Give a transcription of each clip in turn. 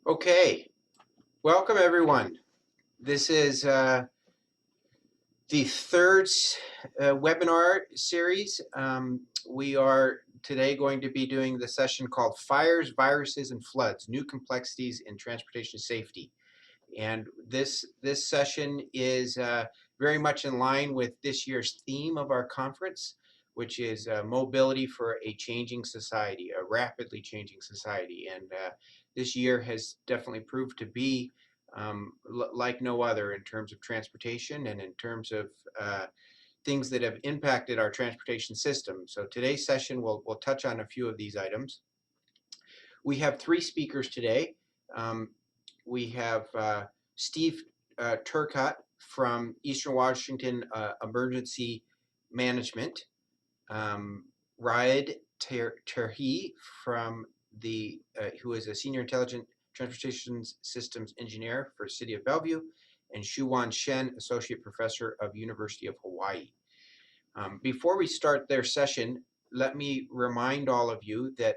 Okay, welcome everyone. This is the third webinar series. We are today going to be doing the session called Fires, Viruses, and Floods, New Complexities in Transportation Safety. And this session is very much in line with this year's theme of our conference, which is mobility for a changing society, a rapidly changing society. And this year has definitely proved to be like no other in terms of transportation and in terms of things that have impacted our transportation system. So today's session will touch on a few of these items. We have three speakers today. We have Steve Turcott from Eastern Washington Emergency Management, Raed Tirhi from who is a Senior Intelligent Transportation Systems Engineer for City of Bellevue, and Suwan Shen, Associate Professor of University of Hawaii. Before we start their session, let me remind all of you that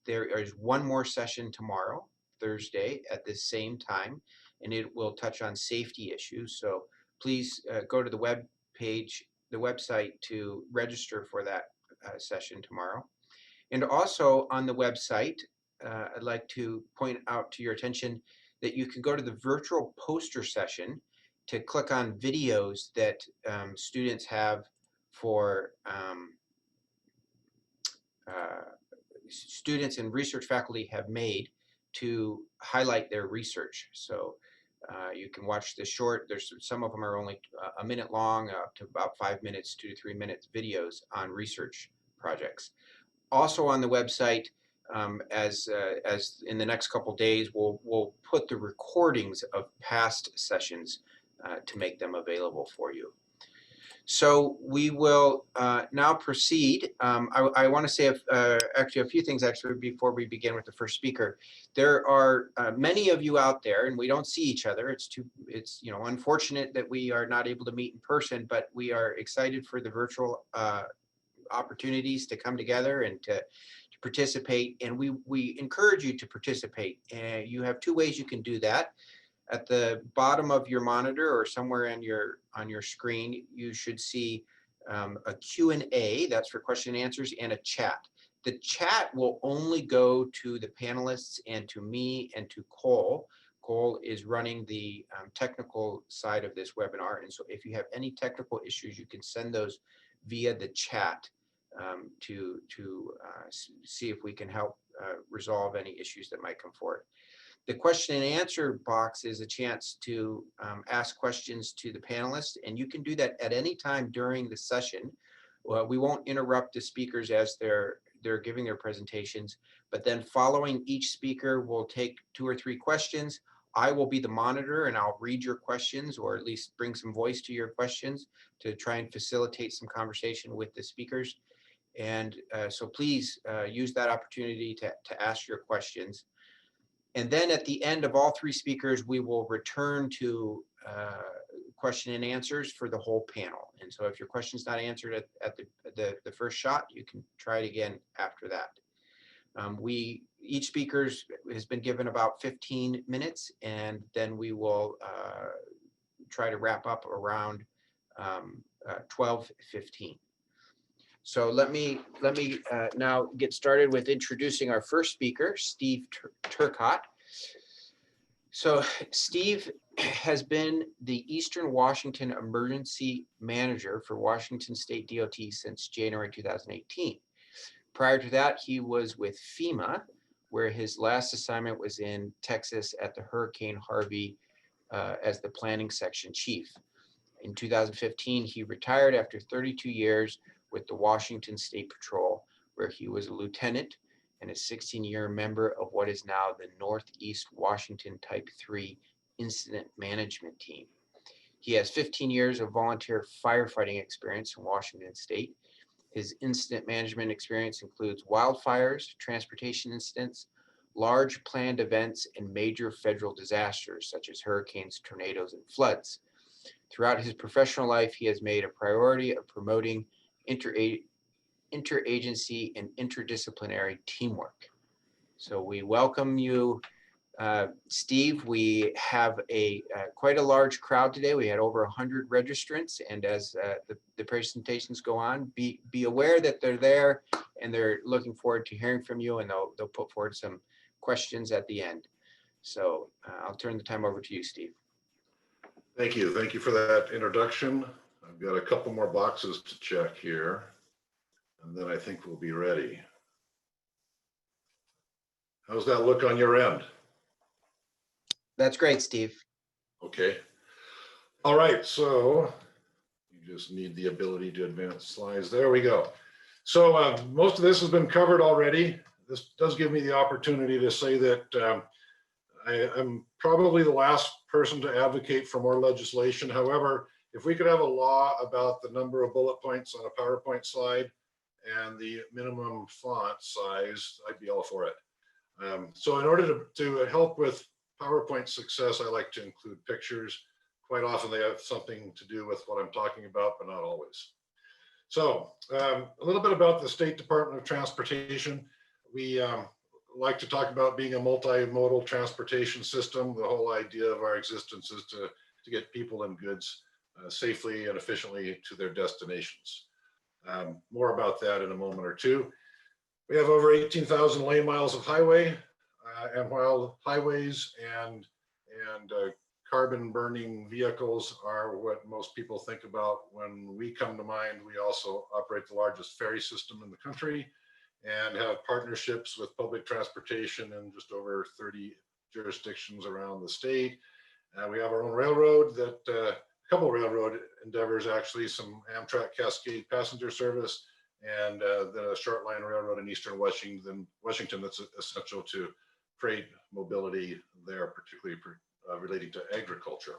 there is one more session tomorrow, Thursday, at this same time, and it will touch on safety issues. So please go to the website to register for that session tomorrow. And also on the website, I'd like to point out to your attention that you can go to the virtual poster session to click on videos that students have for students and research faculty have made to highlight their research. So you can watch the short, some of them are only a minute long, up to about 5 minutes, 2 to 3 minutes videos on research projects. Also on the website, as in the next couple days, we'll put the recordings of past sessions to make them available for you. So we will now proceed. I want to say actually a few things before we begin with the first speaker. There are many of you out there, and we don't see each other. It's unfortunate that we are not able to meet in person, but we are excited for the virtual opportunities to come together and to participate. And we encourage you to participate. And you have two ways you can do that. At the bottom of your monitor or somewhere on your screen, you should see a Q&A, that's for question and answers, and a chat. The chat will only go to the panelists and to me and to Cole. Cole is running the technical side of this webinar, and so if you have any technical issues, you can send those via the chat to see if we can help resolve any issues that might come forward. The question and answer box is a chance to ask questions to the panelists, and you can do that at any time during the session. We won't interrupt the speakers as they're giving their presentations, but then following each speaker, we'll take 2 or 3 questions. I will be the monitor, and I'll read your questions, or at least bring some voice to your questions to try and facilitate some conversation with the speakers. And so please use that opportunity to ask your questions. And then at the end of all 3 speakers, we will return to question and answers for the whole panel. And so if your question's not answered at the first shot, you can try it again after that. Each speaker has been given about 15 minutes, and then we will try to wrap up around 12:15. So let me now get started with introducing our first speaker, Steve Turcott. So Steve has been the Eastern Washington Emergency Manager for Washington State DOT since January 2018. Prior to that, he was with FEMA, where his last assignment was in Texas at the Hurricane Harvey as the planning section chief. In 2015, he retired after 32 years with the Washington State Patrol, where he was a lieutenant and a 16-year member of what is now the Northeast Washington Type 3 Incident Management Team. He has 15 years of volunteer firefighting experience in Washington State. His incident management experience includes wildfires, transportation incidents, large planned events, and major federal disasters such as hurricanes, tornadoes, and floods. Throughout his professional life, he has made a priority of promoting interagency and interdisciplinary teamwork. So we welcome you, Steve, we have a quite a large crowd today. We had over 100 registrants, and as the presentations go on, be aware that they're there and they're looking forward to hearing from you, and they'll put forward some questions at the end. So I'll turn the time over to you, Steve. Thank you. Thank you for that introduction. I've got a couple more boxes to check here, and then I think we'll be ready. How's that look on your end? That's great, Steve. Okay. All right, so you just need the ability to advance slides. There we go. So most of this has been covered already. This does give me the opportunity to say that I'm probably the last person to advocate for more legislation. However, if we could have a law about the number of bullet points on a PowerPoint slide and the minimum font size, I'd be all for it. So in order to help with PowerPoint success, I like to include pictures. Quite often they have something to do with what I'm talking about, but not always. So a little bit about the State Department of Transportation. We like to talk about being a multimodal transportation system. The whole idea of our existence is to get people and goods safely and efficiently to their destinations. More about that in a moment or two. We have over 18,000 lane miles of highway, and while highways and carbon burning vehicles are what most people think about when we come to mind, we also operate the largest ferry system in the country and have partnerships with public transportation in just over 30 jurisdictions around the state. We have our own railroad, a couple railroad endeavors actually, some Amtrak Cascade passenger service, and the short line railroad in eastern Washington that's essential to freight mobility there, particularly relating to agriculture.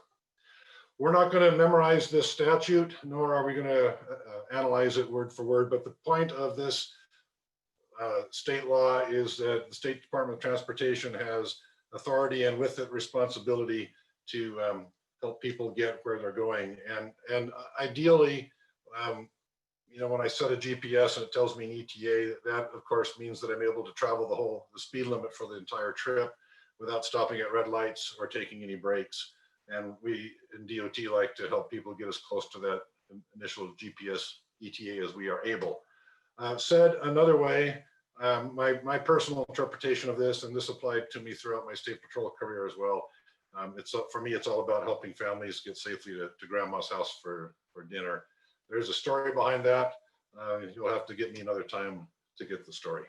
We're not going to memorize this statute, nor are we going to analyze it word for word, but the point of this state law is that the State Department of Transportation has authority and with it responsibility to help people get where they're going. And ideally, you know, when I set a GPS and it tells me an ETA, that of course means that I'm able to travel the speed limit for the entire trip without stopping at red lights or taking any breaks. And we in DOT like to help people get as close to that initial GPS ETA as we are able. Said another way, my personal interpretation of this, and this applied to me throughout my state patrol career as well, for me, it's all about helping families get safely to grandma's house for dinner. There's a story behind that. You'll have to get me another time to get the story.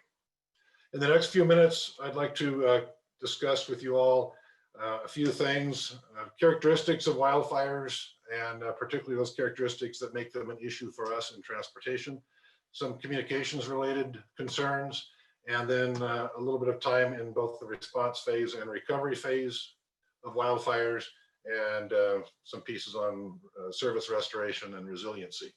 In the next few minutes, I'd like to discuss with you all a few things, characteristics of wildfires, and particularly those characteristics that make them an issue for us in transportation, some communications related concerns, and then a little bit of time in both the response phase and recovery phase of wildfires, and some pieces on service restoration and resiliency.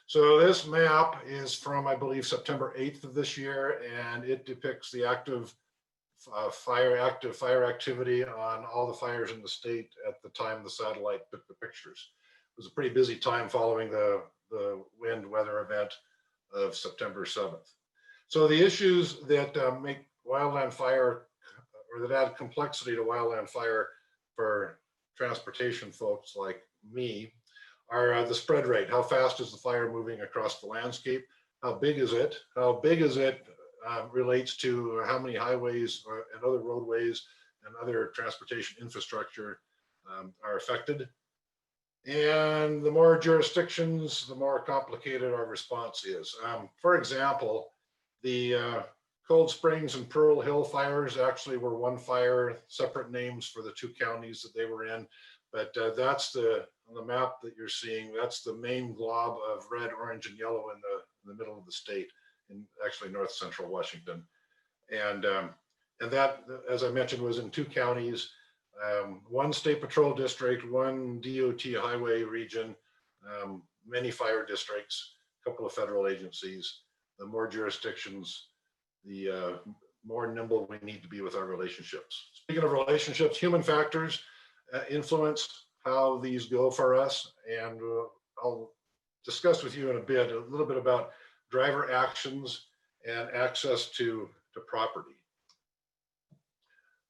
So this map is from, I believe, September 8th of this year, and it depicts the active fire activity on all the fires in the state at the time the satellite took the pictures. It was a pretty busy time following the wind weather event of September 7th. So the issues that make wildland fire, or that add complexity to wildland fire for transportation folks like me, are the spread rate. How fast is the fire moving across the landscape? How big is it? How big is it relates to how many highways and other roadways and other transportation infrastructure are affected. And the more jurisdictions, the more complicated our response is. For example, the Cold Springs and Pearl Hill fires actually were one fire, separate names for the two counties that they were in. But that's on the map that you're seeing, that's the main glob of red, orange, and yellow in the middle of the state, in actually north central Washington. And that, as I mentioned, was in two counties, one state patrol district, one DOT highway region, many fire districts, a couple of federal agencies. The more jurisdictions, the more nimble we need to be with our relationships. Speaking of relationships, human factors influence how these go for us. And I'll discuss with you in a bit, a little bit about driver actions and access to property.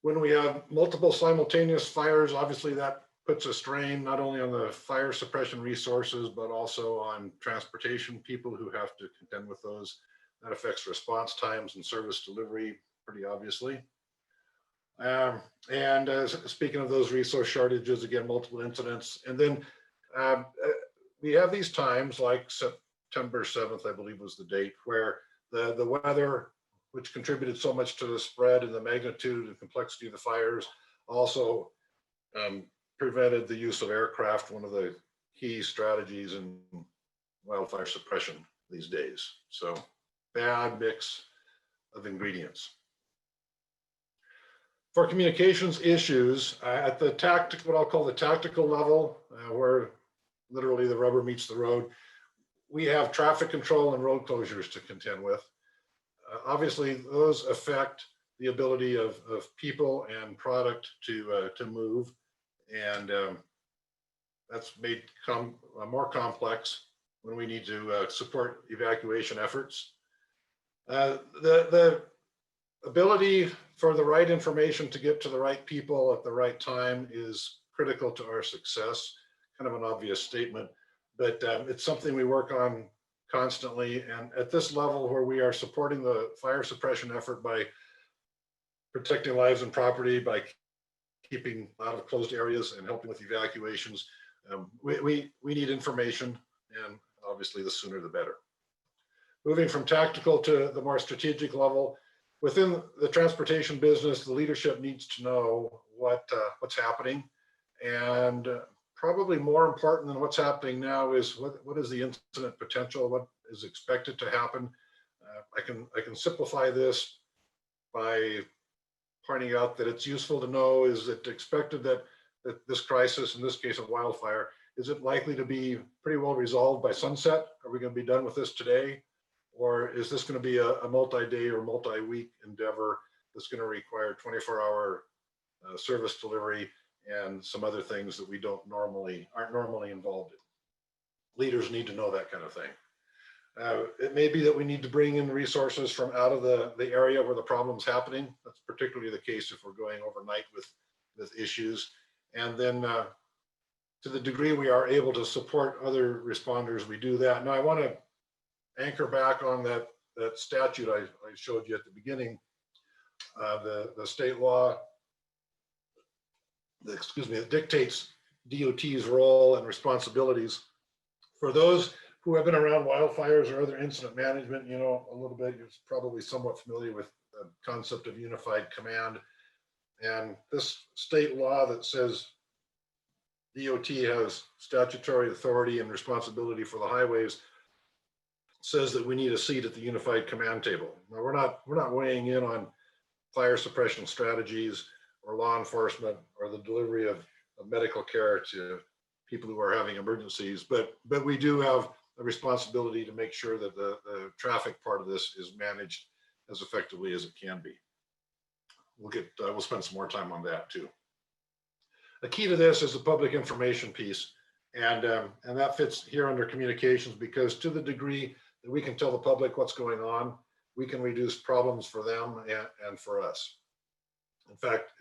When we have multiple simultaneous fires, obviously that puts a strain not only on the fire suppression resources, but also on transportation people who have to contend with those. That affects response times and service delivery pretty obviously. And speaking of those resource shortages, again, multiple incidents. And then we have these times like September 7th, I believe was the date, where the weather, which contributed so much to the spread and the magnitude and complexity of the fires, also prevented the use of aircraft, one of the key strategies in wildfire suppression these days. So bad mix of ingredients. For communications issues, at the tactical, what I'll call the tactical level, where literally the rubber meets the road, we have traffic control and road closures to contend with. Obviously, those affect the ability of people and product to move, and that's made more complex when we need to support evacuation efforts. The ability for the right information to get to the right people at the right time is critical to our success. Kind of an obvious statement, but it's something we work on constantly. And at this level where we are supporting the fire suppression effort by protecting lives and property, by keeping out of closed areas and helping with evacuations, we need information, and obviously the sooner the better. Moving from tactical to the more strategic level, within the transportation business, the leadership needs to know what's happening, and probably more important than what's happening now is what is the incident potential, what is expected to happen. I can simplify this by pointing out that it's useful to know, is it expected that this crisis, in this case of wildfire, is it likely to be pretty well resolved by sunset? Are we going to be done with this today? Or is this going to be a multi-day or multi-week endeavor that's going to require 24-hour service delivery and some other things that we aren't normally involved in? Leaders need to know that kind of thing. It may be that we need to bring in resources from out of the area where the problem's happening. That's particularly the case if we're going overnight with issues. And then to the degree we are able to support other responders, we do that. Now I want to anchor back on that statute I showed you at the beginning, the state law, that dictates DOT's role and responsibilities. For those who have been around wildfires or other incident management, you know, a little bit, you're probably somewhat familiar with the concept of unified command. And this state law that says DOT has statutory authority and responsibility for the highways says that we need a seat at the unified command table. Now we're not weighing in on fire suppression strategies or law enforcement or the delivery of medical care to people who are having emergencies, but we do have a responsibility to make sure that the traffic part of this is managed as effectively as it can be. We'll spend some more time on that too. The key to this is the public information piece, and that fits here under communications, because to the degree that we can tell the public what's going on, we can reduce problems for them and for us. In fact,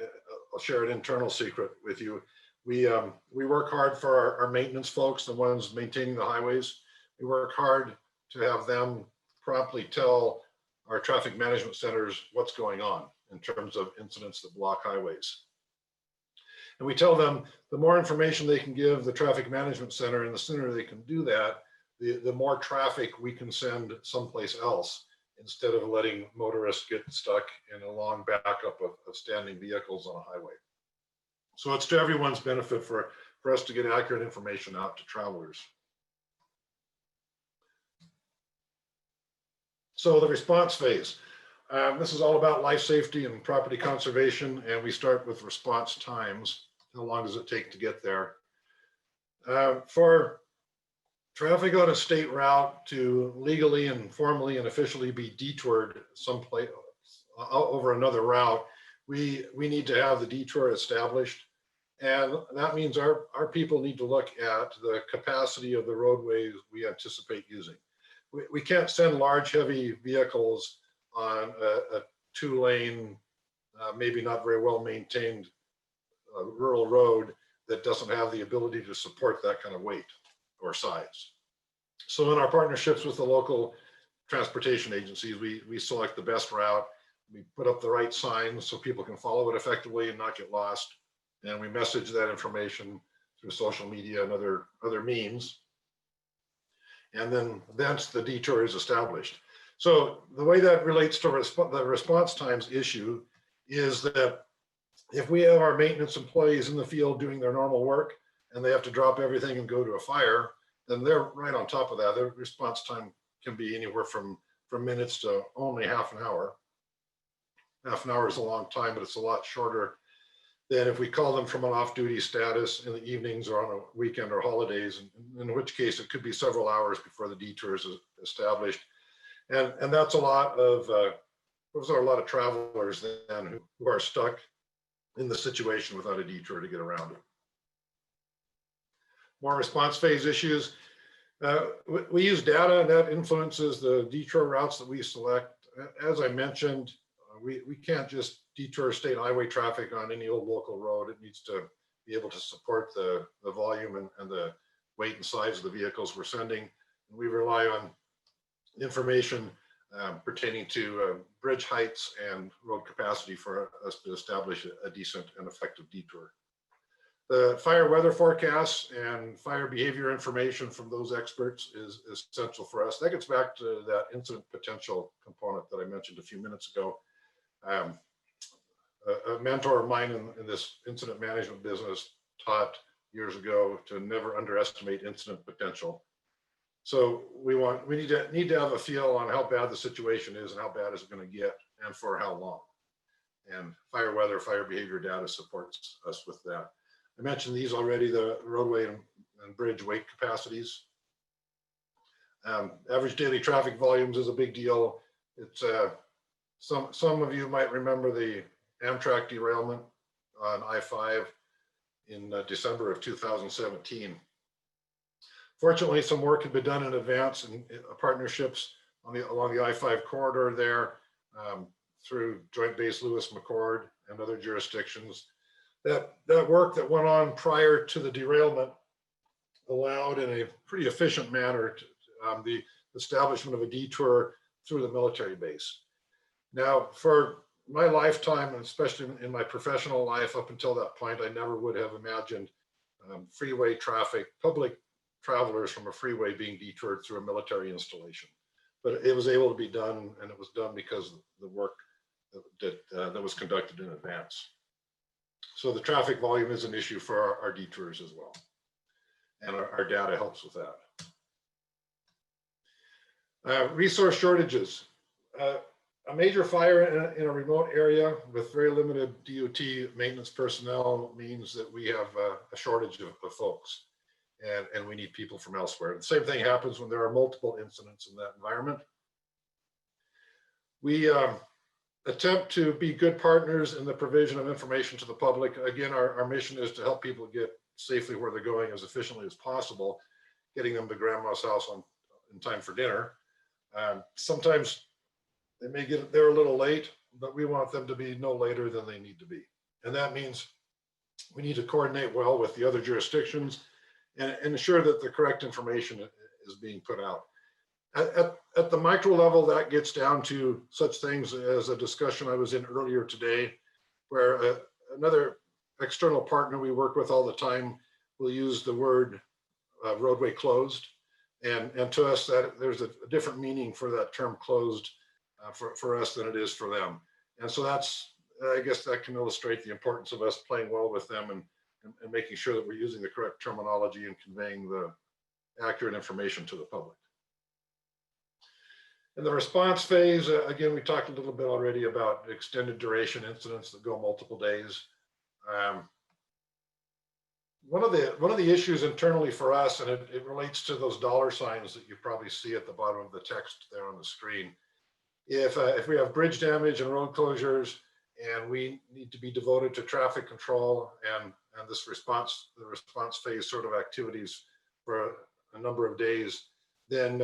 I'll share an internal secret with you. We work hard for our maintenance folks, the ones maintaining the highways. We work hard to have them promptly tell our traffic management centers what's going on in terms of incidents that block highways. And we tell them the more information they can give the traffic management center, and the sooner they can do that, the more traffic we can send someplace else, instead of letting motorists get stuck in a long backup of standing vehicles on a highway. So it's to everyone's benefit for us to get accurate information out to travelers. So the response phase. This is all about life safety and property conservation, and we start with response times. How long does it take to get there? For traffic on a state route to legally and formally and officially be detoured someplace over another route, we need to have the detour established. And that means our people need to look at the capacity of the roadways we anticipate using. We can't send large, heavy vehicles on a 2-lane maybe not very well maintained rural road that doesn't have the ability to support that kind of weight or size. So in our partnerships with the local transportation agencies, we select the best route. We put up the right signs so people can follow it effectively and not get lost. And we message that information through social media and other means. And then thence the detour is established. So the way that relates to the response times issue is that if we have our maintenance employees in the field doing their normal work and they have to drop everything and go to a fire, then they're right on top of that. Their response time can be anywhere from minutes to only half an hour. Half an hour is a long time, but it's a lot shorter than if we call them from an off-duty status in the evenings or on a weekend or holidays, in which case it could be several hours before the detour is established. And that's a lot of, those are a lot of travelers then who are stuck in the situation without a detour to get around it. More response phase issues. We use data and that influences the detour routes that we select. As I mentioned, we can't just detour state highway traffic on any old local road. It needs to be able to support the volume and the weight and size of the vehicles we're sending. And we rely on information pertaining to bridge heights and road capacity for us to establish a decent and effective detour. The fire weather forecasts and fire behavior information from those experts is essential for us. That gets back to that incident potential component that I mentioned a few minutes ago. A mentor of mine in this incident management business taught years ago to never underestimate incident potential. So we need to have a feel on how bad the situation is and how bad is it going to get and for how long. And fire weather, fire behavior data supports us with that. I mentioned these already, the roadway and bridge weight capacities. Average daily traffic volumes is a big deal. It's some of you might remember the Amtrak derailment on I-5 in December of 2017. Fortunately, some work had been done in advance in partnerships along the I-5 corridor there through Joint Base Lewis-McChord and other jurisdictions. That work that went on prior to the derailment allowed in a pretty efficient manner the establishment of a detour through the military base. Now, for my lifetime, and especially in my professional life up until that point, I never would have imagined freeway traffic, public travelers from a freeway being detoured through a military installation. But it was able to be done, and it was done because of the work that was conducted in advance. So the traffic volume is an issue for our detours as well. And our data helps with that. Resource shortages. A major fire in a remote area with very limited DOT maintenance personnel means that we have a shortage of folks, and we need people from elsewhere. The same thing happens when there are multiple incidents in that environment. We attempt to be good partners in the provision of information to the public. Again, our mission is to help people get safely where they're going as efficiently as possible, getting them to grandma's house in time for dinner. Sometimes they may get there a little late, but we want them to be no later than they need to be. And that means we need to coordinate well with the other jurisdictions and ensure that the correct information is being put out. At the micro level, that gets down to such things as a discussion I was in earlier today, where another external partner we work with all the time will use the word roadway closed. And to us, that there's a different meaning for that term closed for us than it is for them. And so that's, I guess that can illustrate the importance of us playing well with them and making sure that we're using the correct terminology and conveying the accurate information to the public. In the response phase, again, we talked a little bit already about extended duration incidents that go multiple days. One of the issues internally for us, and it relates to those dollar signs that you probably see at the bottom of the text there on the screen. If we have bridge damage and road closures, and we need to be devoted to traffic control and the response phase sort of activities for a number of days, then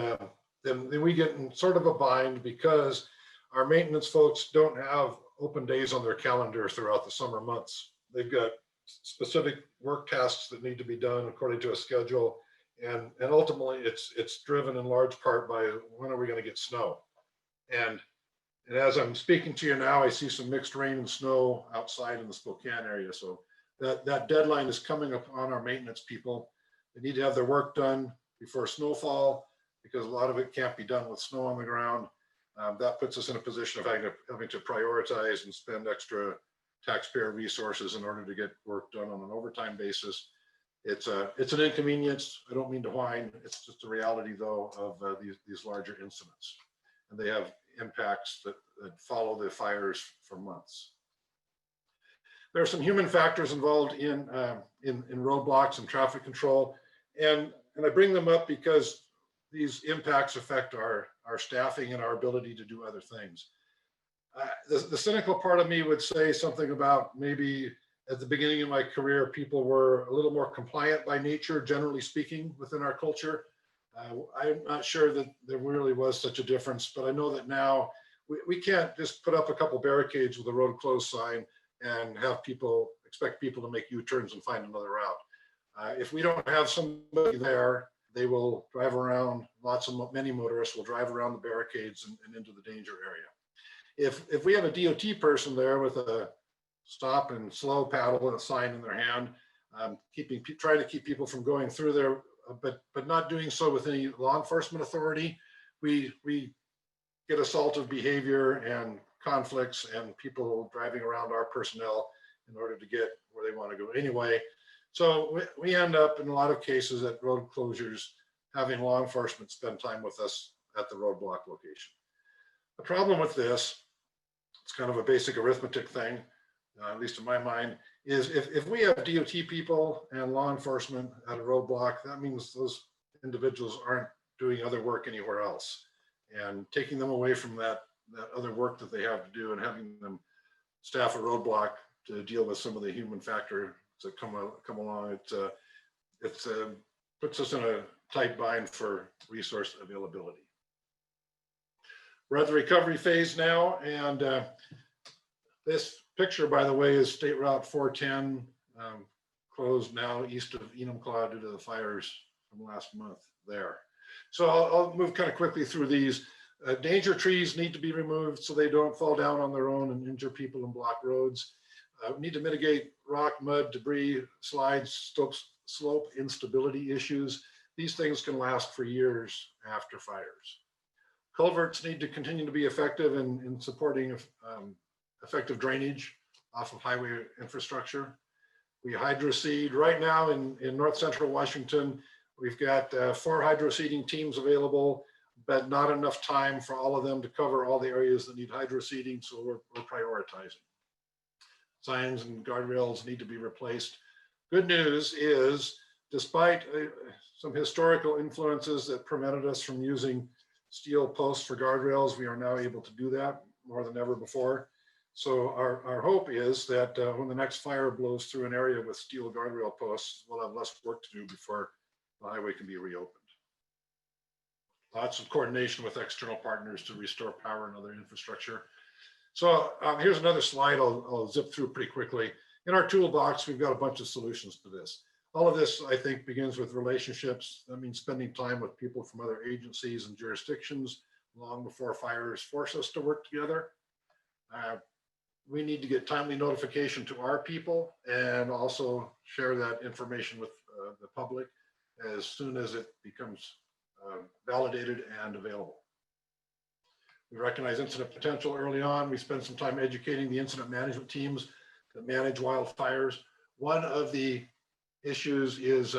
we get in sort of a bind because our maintenance folks don't have open days on their calendar throughout the summer months. They've got specific work tasks that need to be done according to a schedule. And ultimately it's driven in large part by when are we going to get snow? And as I'm speaking to you now, I see some mixed rain and snow outside in the Spokane area. So that deadline is coming up on our maintenance people. They need to have their work done before snowfall because a lot of it can't be done with snow on the ground. That puts us in a position of having to prioritize and spend extra taxpayer resources in order to get work done on an overtime basis. It's an inconvenience. I don't mean to whine. It's just a reality, though, of these larger incidents, and they have impacts that follow the fires for months. There are some human factors involved in roadblocks and traffic control, and I bring them up because these impacts affect our staffing and our ability to do other things. The cynical part of me would say something about maybe at the beginning of my career, people were a little more compliant by nature, generally speaking, within our culture. I'm not sure that there really was such a difference, but I know that now we can't just put up a couple barricades with a road closed sign and expect people to make U-turns and find another route. If we don't have somebody there, they will drive around. Many motorists will drive around the barricades and into the danger area. If we have a DOT person there with a stop and slow paddle and a sign in their hand, trying to keep people from going through there, but not doing so with any law enforcement authority, we get assaultive behavior and conflicts and people driving around our personnel in order to get where they want to go anyway. So we end up in a lot of cases at road closures having law enforcement spend time with us at the roadblock location. The problem with this, it's kind of a basic arithmetic thing, at least in my mind, is if we have DOT people and law enforcement at a roadblock, that means those individuals aren't doing other work anywhere else. And taking them away from that other work that they have to do and having them staff a roadblock to deal with some of the human factors that come along, it puts us in a tight bind for resource availability. We're at the recovery phase now, and this picture, by the way, is State Route 410, closed now east of Enumclaw due to the fires from last month there. So I'll move kind of quickly through these. Danger trees need to be removed so they don't fall down on their own and injure people and block roads. We need to mitigate rock, mud, debris, slides, slope instability issues. These things can last for years after fires. Culverts need to continue to be effective in supporting effective drainage off of highway infrastructure. We hydroseed right now in north central Washington. We've got 4 hydroseeding teams available, but not enough time for all of them to cover all the areas that need hydroseeding, so we're prioritizing. Signs and guardrails need to be replaced. Good news is, despite some historical influences that prevented us from using steel posts for guardrails, we are now able to do that more than ever before. So our hope is that when the next fire blows through an area with steel guardrail posts, we'll have less work to do before the highway can be reopened. Lots of coordination with external partners to restore power and other infrastructure. So here's another slide I'll zip through pretty quickly. In our toolbox, we've got a bunch of solutions to this. All of this, I think, begins with relationships. That means spending time with people from other agencies and jurisdictions long before fires force us to work together. We need to get timely notification to our people and also share that information with the public as soon as it becomes validated and available. We recognize incident potential early on. We spend some time educating the incident management teams that manage wildfires. One of the issues is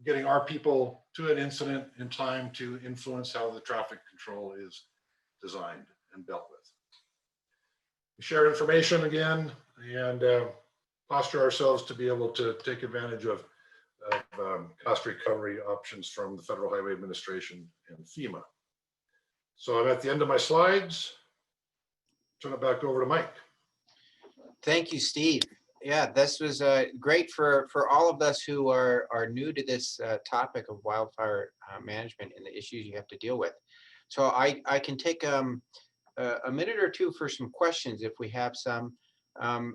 getting our people to an incident in time to influence how the traffic control is designed and dealt with. We share information again and posture ourselves to be able to take advantage of cost recovery options from the Federal Highway Administration and FEMA. So I'm at the end of my slides. Turn it back over to Mike. Thank you, Steve. Yeah, this was great for all of us who are new to this topic of wildfire management and the issues you have to deal with. So I can take a minute or two for some questions if we have some. I'm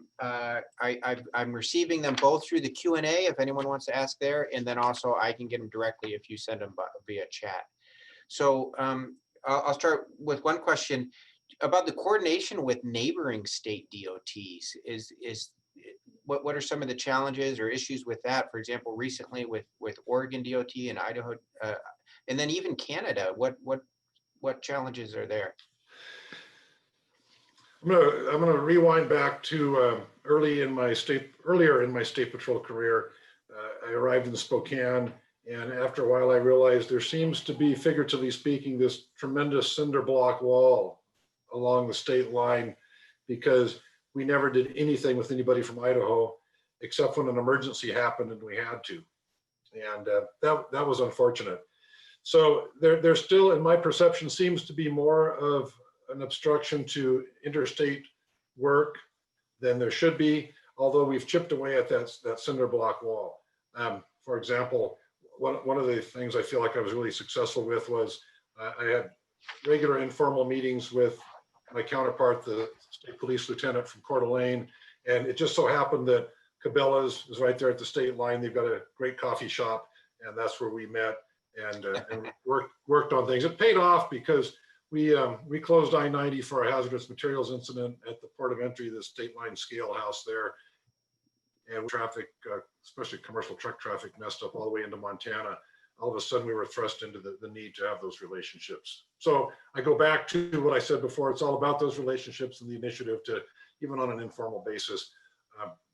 receiving them both through the Q&A if anyone wants to ask there, and then also I can get them directly if you send them via chat. So I'll start with one question about the coordination with neighboring state DOTs. What are some of the challenges or issues with that? For example, recently with Oregon DOT and Idaho, and then even Canada. What challenges are there? I'm gonna rewind back to earlier in my state patrol career. I arrived in Spokane, and after a while I realized there seems to be, figuratively speaking, this tremendous cinder block wall along the state line, because we never did anything with anybody from Idaho except when an emergency happened and we had to. And that was unfortunate. So there still, in my perception, seems to be more of an obstruction to interstate work than there should be, although we've chipped away at that cinder block wall. For example, one of the things I feel like I was really successful with was I had regular informal meetings with my counterpart, the state police lieutenant from Coeur d'Alene, and it just so happened that Cabela's is right there at the state line. They've got a great coffee shop, and that's where we met and worked on things. It paid off because we closed I-90 for a hazardous materials incident at the port of entry, the state line scale house there, and traffic, especially commercial truck traffic, messed up all the way into Montana. All of a sudden we were thrust into the need to have those relationships. So I go back to what I said before. It's all about those relationships and the initiative to, even on an informal basis,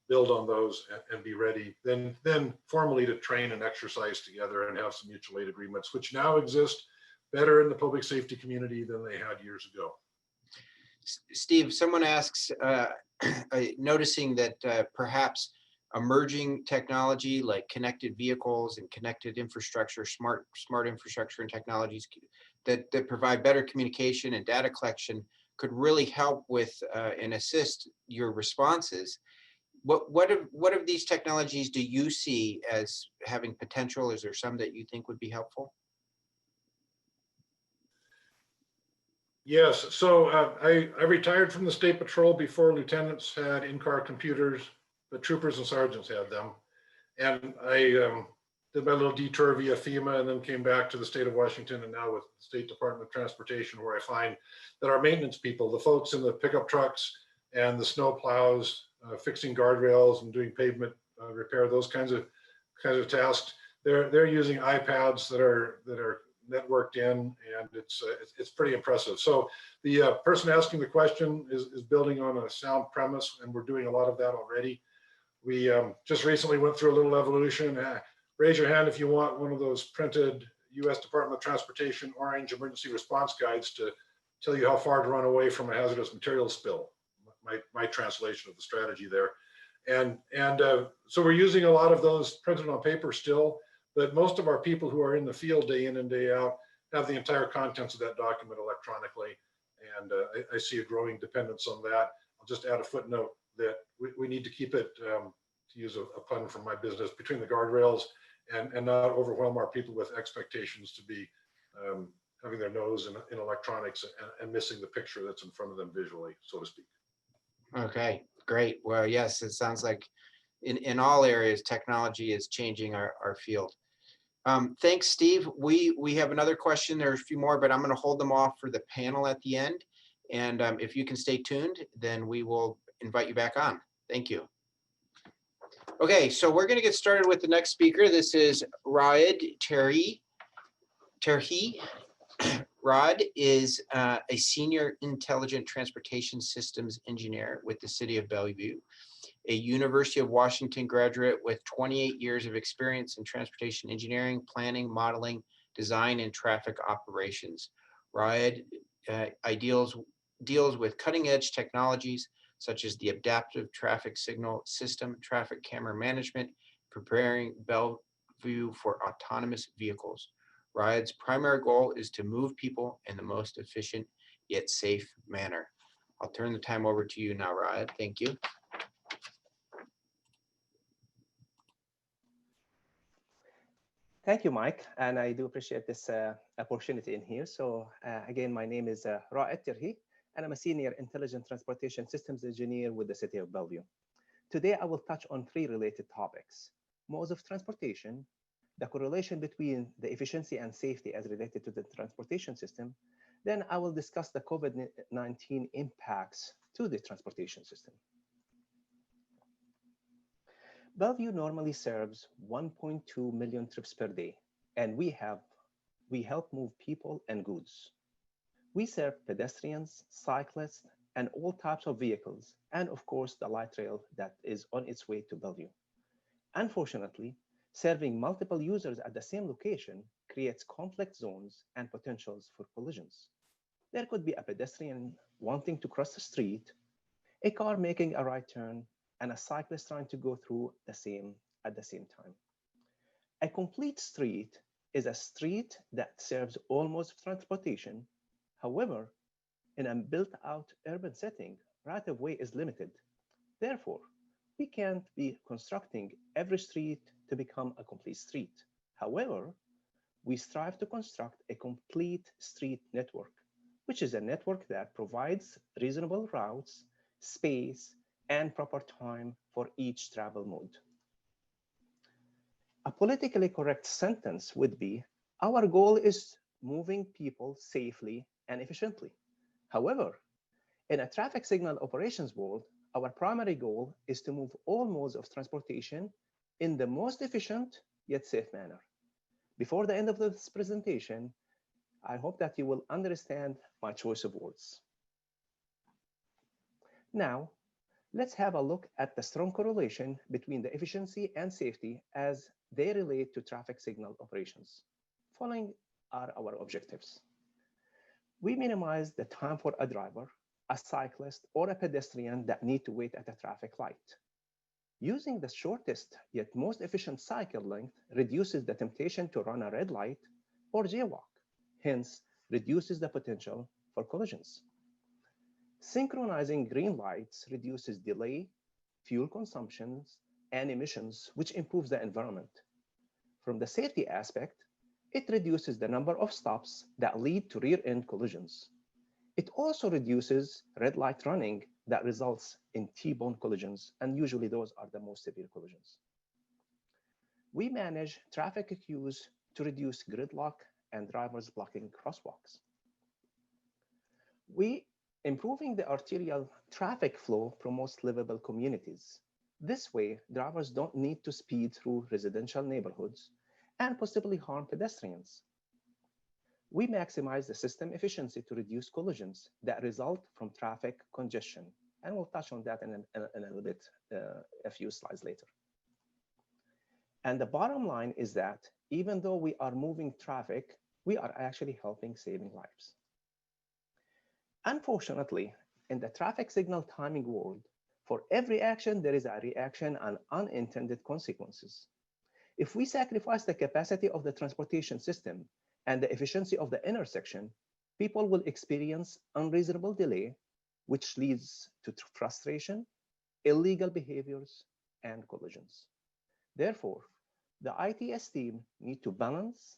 build on those and be ready. Then formally to train and exercise together and have some mutual aid agreements, which now exist better in the public safety community than they had years ago. Steve, someone asks, noticing that perhaps emerging technology like connected vehicles and connected infrastructure, smart infrastructure and technologies that provide better communication and data collection could really help with and assist your responses. What of these technologies do you see as having potential? Is there some that you think would be helpful? Yes, so I retired from the state patrol before lieutenants had in-car computers, but troopers and sergeants had them. And I did my little detour via FEMA and then came back to the state of Washington, and now with the State Department of Transportation, where I find that our maintenance people, the folks in the pickup trucks and the snow plows, fixing guardrails and doing pavement repair, those kinds of tasks, they're using iPads that are networked in, and it's pretty impressive. So the person asking the question is building on a sound premise, and we're doing a lot of that already. We just recently went through a little evolution. Raise your hand if you want one of those printed U.S. Department of Transportation orange emergency response guides to tell you how far to run away from a hazardous materials spill. My translation of the strategy there. And so we're using a lot of those printed on paper still, but most of our people who are in the field day in and day out have the entire contents of that document electronically. And I see a growing dependence on that. I'll just add a footnote that we need to keep it, to use a pun from my business, between the guardrails and not overwhelm our people with expectations to be having their nose in electronics and missing the picture that's in front of them visually, so to speak. Okay, great. Well, yes, it sounds like in all areas, technology is changing our field. Thanks, Steve. We have another question. There's a few more, but I'm going to hold them off for the panel at the end. And if you can stay tuned, then we will invite you back on. Thank you. Okay, so we're going to get started with the next speaker. This is Tirhi. Rod is a senior intelligent transportation systems engineer with the city of Bellevue, a University of Washington graduate with 28 years of experience in transportation engineering, planning, modeling, design, and traffic operations. Rod deals with cutting edge technologies such as the adaptive traffic signal system, traffic camera management, preparing Bellevue for autonomous vehicles. Rod's primary goal is to move people in the most efficient yet safe manner. I'll turn the time over to you now, Rod. Thank you. Thank you, Mike, and I do appreciate this opportunity in here. So again, my name is Tirhi, and I'm a Senior Intelligent Transportation Systems Engineer with the City of Bellevue. Today, I will touch on 3 related topics: modes of transportation, the correlation between the efficiency and safety as related to the transportation system. Then I will discuss the COVID-19 impacts to the transportation system. Bellevue normally serves 1.2 million trips per day, and we help move people and goods. We serve pedestrians, cyclists, and all types of vehicles, and of course, the light rail that is on its way to Bellevue. Unfortunately, serving multiple users at the same location creates conflict zones and potentials for collisions. There could be a pedestrian wanting to cross the street, a car making a right turn, and a cyclist trying to go through at the same time. A complete street is a street that serves all modes of transportation. However, in a built-out urban setting, right-of-way is limited. Therefore, we can't be constructing every street to become a complete street. However, we strive to construct a complete street network, which is a network that provides reasonable routes, space, and proper time for each travel mode. A politically correct sentence would be, our goal is moving people safely and efficiently. However, in a traffic signal operations world, our primary goal is to move all modes of transportation in the most efficient yet safe manner. Before the end of this presentation, I hope that you will understand my choice of words. Now, let's have a look at the strong correlation between the efficiency and safety as they relate to traffic signal operations. Following are our objectives. We minimize the time for a driver, a cyclist, or a pedestrian that need to wait at a traffic light. Using the shortest yet most efficient cycle length reduces the temptation to run a red light or jaywalk, hence reduces the potential for collisions. Synchronizing green lights reduces delay, fuel consumptions, and emissions, which improves the environment. From the safety aspect, it reduces the number of stops that lead to rear-end collisions. It also reduces red light running that results in T-bone collisions, and usually those are the most severe collisions. We manage traffic queues to reduce gridlock and drivers blocking crosswalks. Improving the arterial traffic flow promotes livable communities. This way, drivers don't need to speed through residential neighborhoods and possibly harm pedestrians. We maximize the system efficiency to reduce collisions that result from traffic congestion, and we'll touch on that in a little bit, a few slides later. And the bottom line is that even though we are moving traffic, we are actually helping saving lives. Unfortunately, in the traffic signal timing world, for every action, there is a reaction and unintended consequences. If we sacrifice the capacity of the transportation system and the efficiency of the intersection, people will experience unreasonable delay, which leads to frustration, illegal behaviors, and collisions. Therefore, the ITS team need to balance,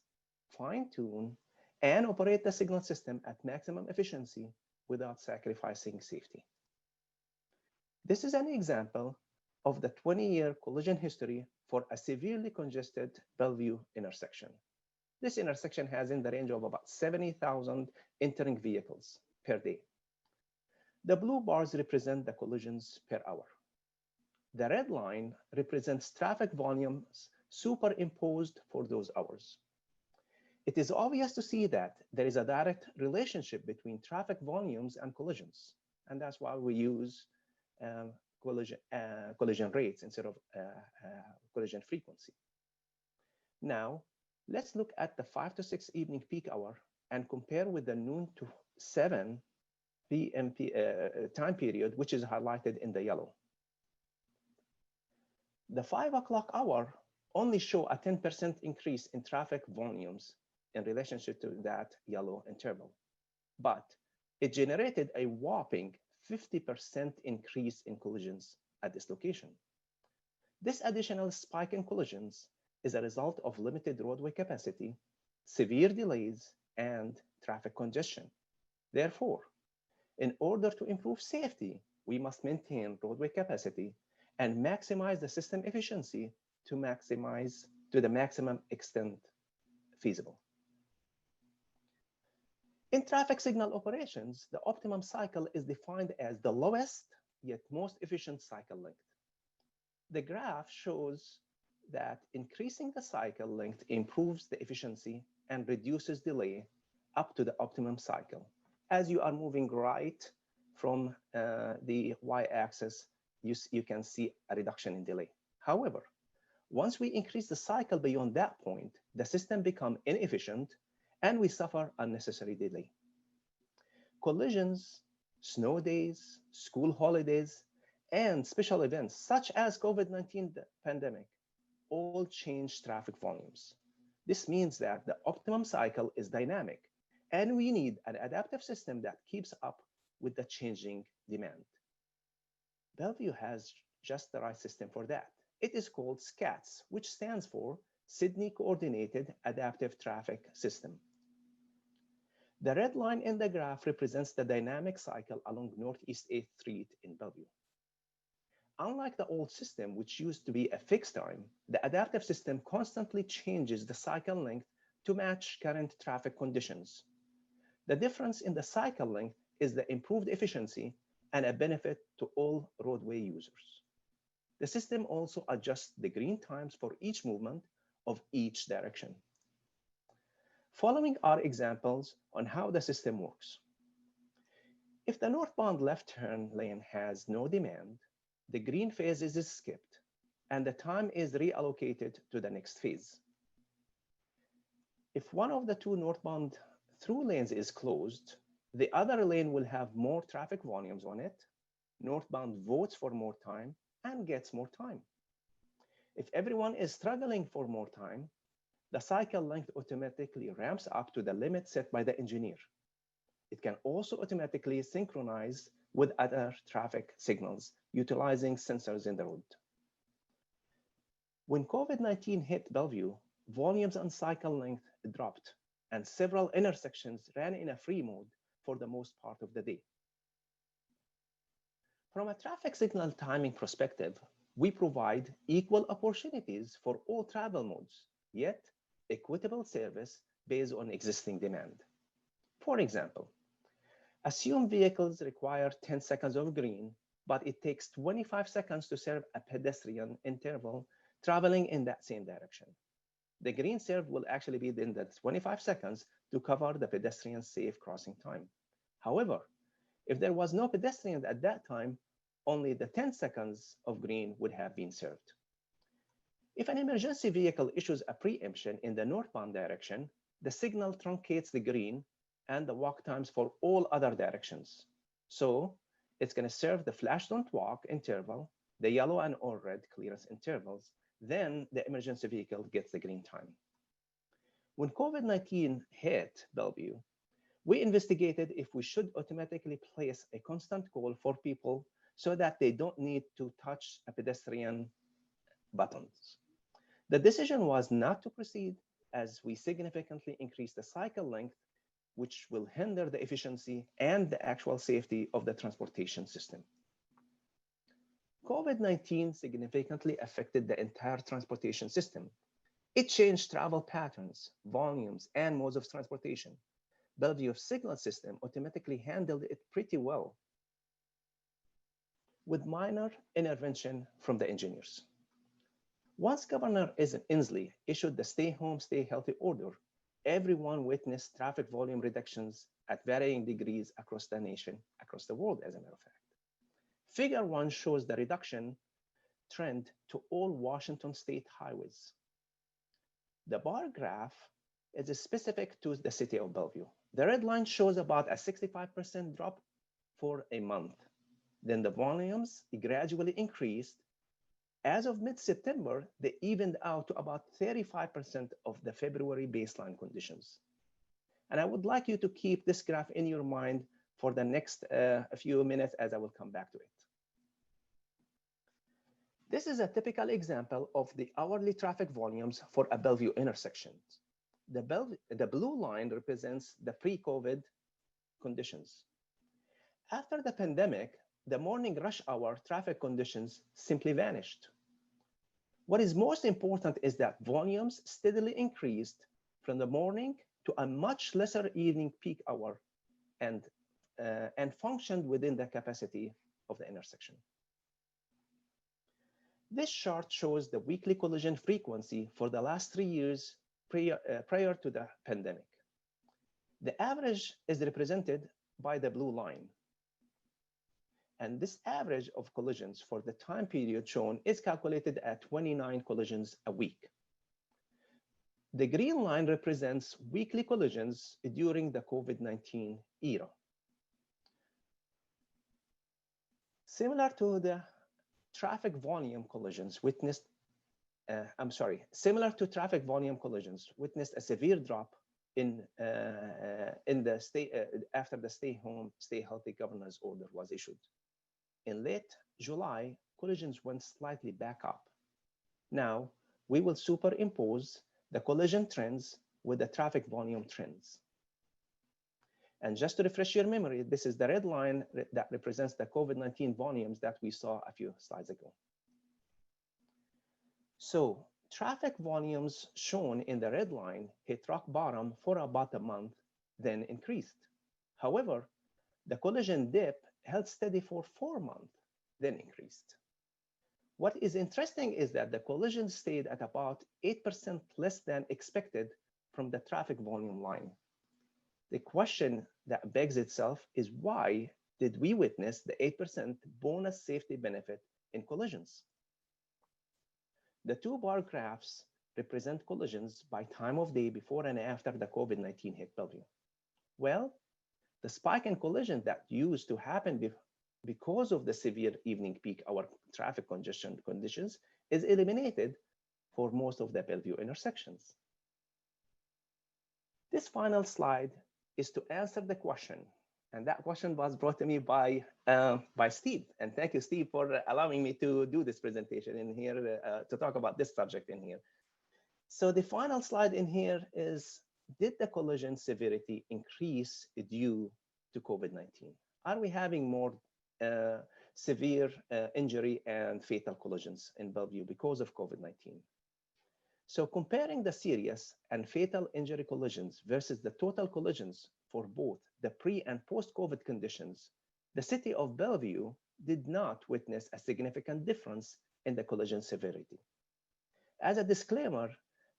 fine-tune, and operate the signal system at maximum efficiency without sacrificing safety. This is an example of the 20-year collision history for a severely congested Bellevue intersection. This intersection has in the range of about 70,000 entering vehicles per day. The blue bars represent the collisions per hour. The red line represents traffic volumes superimposed for those hours. It is obvious to see that there is a direct relationship between traffic volumes and collisions, and that's why we use collision rates instead of collision frequency. Now, let's look at the 5 to 6 evening peak hour and compare with the noon to 7 p.m. time period, which is highlighted in the yellow. The 5 o'clock hour only show a 10% increase in traffic volumes in relationship to that yellow interval, but it generated a whopping 50% increase in collisions at this location. This additional spike in collisions is a result of limited roadway capacity, severe delays, and traffic congestion. Therefore, In order to improve safety, we must maintain roadway capacity and maximize the system efficiency to the maximum extent feasible. In traffic signal operations, the optimum cycle is defined as the lowest yet most efficient cycle length. The graph shows that increasing the cycle length improves the efficiency and reduces delay up to the optimum cycle. As you are moving right from the y-axis, you can see a reduction in delay. However, once we increase the cycle beyond that point, the system becomes inefficient and we suffer unnecessary delay. Collisions, snow days, school holidays, and special events such as COVID-19 pandemic all change traffic volumes. This means that the optimum cycle is dynamic and we need an adaptive system that keeps up with the changing demand. Bellevue has just the right system for that. It is called SCATS, which stands for Sydney Coordinated Adaptive Traffic System. The red line in the graph represents the dynamic cycle along Northeast 8th Street in Bellevue. Unlike the old system, which used to be a fixed time, the adaptive system constantly changes the cycle length to match current traffic conditions. The difference in the cycle length is the improved efficiency and a benefit to all roadway users. The system also adjusts the green times for each movement of each direction. Following are examples on how the system works. If the northbound left turn lane has no demand, the green phase is skipped and the time is reallocated to the next phase. If one of the two northbound through lanes is closed, the other lane will have more traffic volumes on it. Northbound votes for more time and gets more time. If everyone is struggling for more time, the cycle length automatically ramps up to the limit set by the engineer. It can also automatically synchronize with other traffic signals utilizing sensors in the road. When COVID-19 hit Bellevue, volumes and cycle length dropped and several intersections ran in a free mode for the most part of the day. From a traffic signal timing perspective, we provide equal opportunities for all travel modes, yet equitable service based on existing demand. For example, assume vehicles require 10 seconds of green, but it takes 25 seconds to serve a pedestrian interval traveling in that same direction. The green served will actually be in the 25 seconds to cover the pedestrian safe crossing time. However, if there was no pedestrian at that time, only the 10 seconds of green would have been served. If an emergency vehicle issues a preemption in the northbound direction, the signal truncates the green and the walk times for all other directions. So it's going to serve the flash don't walk interval, the yellow and or red clearance intervals, then the emergency vehicle gets the green time. When COVID-19 hit Bellevue, we investigated if we should automatically place a constant call for people so that they don't need to touch a pedestrian buttons. The decision was not to proceed as we significantly increased the cycle length, which will hinder the efficiency and the actual safety of the transportation system. COVID-19 significantly affected the entire transportation system. It changed travel patterns, volumes, and modes of transportation. Bellevue's signal system automatically handled it pretty well, with minor intervention from the engineers. Once Governor Inslee issued the Stay Home, Stay Healthy order, everyone witnessed traffic volume reductions at varying degrees across the nation, across the world, as a matter of fact. Figure 1 shows the reduction trend to all Washington state highways. The bar graph is specific to the city of Bellevue. The red line shows about a 65% drop for a month. Then the volumes gradually increased. As of mid-September, they evened out to about 35% of the February baseline conditions. And I would like you to keep this graph in your mind for the next few minutes as I will come back to it. This is a typical example of the hourly traffic volumes for a Bellevue intersection. The blue line represents the pre-COVID conditions. After the pandemic, the morning rush hour traffic conditions simply vanished. What is most important is that volumes steadily increased from the morning to a much lesser evening peak hour and functioned within the capacity of the intersection. This chart shows the weekly collision frequency for the last 3 years prior to the pandemic. The average is represented by the blue line. And this average of collisions for the time period shown is calculated at 29 collisions a week. The green line represents weekly collisions during the COVID-19 era. Similar to the traffic volume collisions witnessed, similar to traffic volume collisions witnessed a severe drop in the after the stay home, stay healthy governor's order was issued. In late July, collisions went slightly back up. Now, we will superimpose the collision trends with the traffic volume trends. And just to refresh your memory, this is the red line that represents the COVID-19 volumes that we saw a few slides ago. So, traffic volumes shown in the red line hit rock bottom for about a month, then increased. However, the collision dip held steady for 4 months, then increased. What is interesting is that the collision stayed at about 8% less than expected from the traffic volume line. The question that begs itself is, why did we witness the 8% bonus safety benefit in collisions? The two bar graphs represent collisions by time of day before and after the COVID-19 hit Bellevue. Well, the spike in collision that used to happen because of the severe evening peak hour traffic congestion conditions is eliminated for most of the Bellevue intersections. This final slide is to answer the question, and that question was brought to me by Steve. And thank you, Steve, for allowing me to do this presentation in here to talk about this subject in here. So the final slide in here is, did the collision severity increase due to COVID-19? Are we having more severe injury and fatal collisions in Bellevue because of COVID-19? So comparing the serious and fatal injury collisions versus the total collisions for both the pre and post-COVID conditions, the city of Bellevue did not witness a significant difference in the collision severity. As a disclaimer,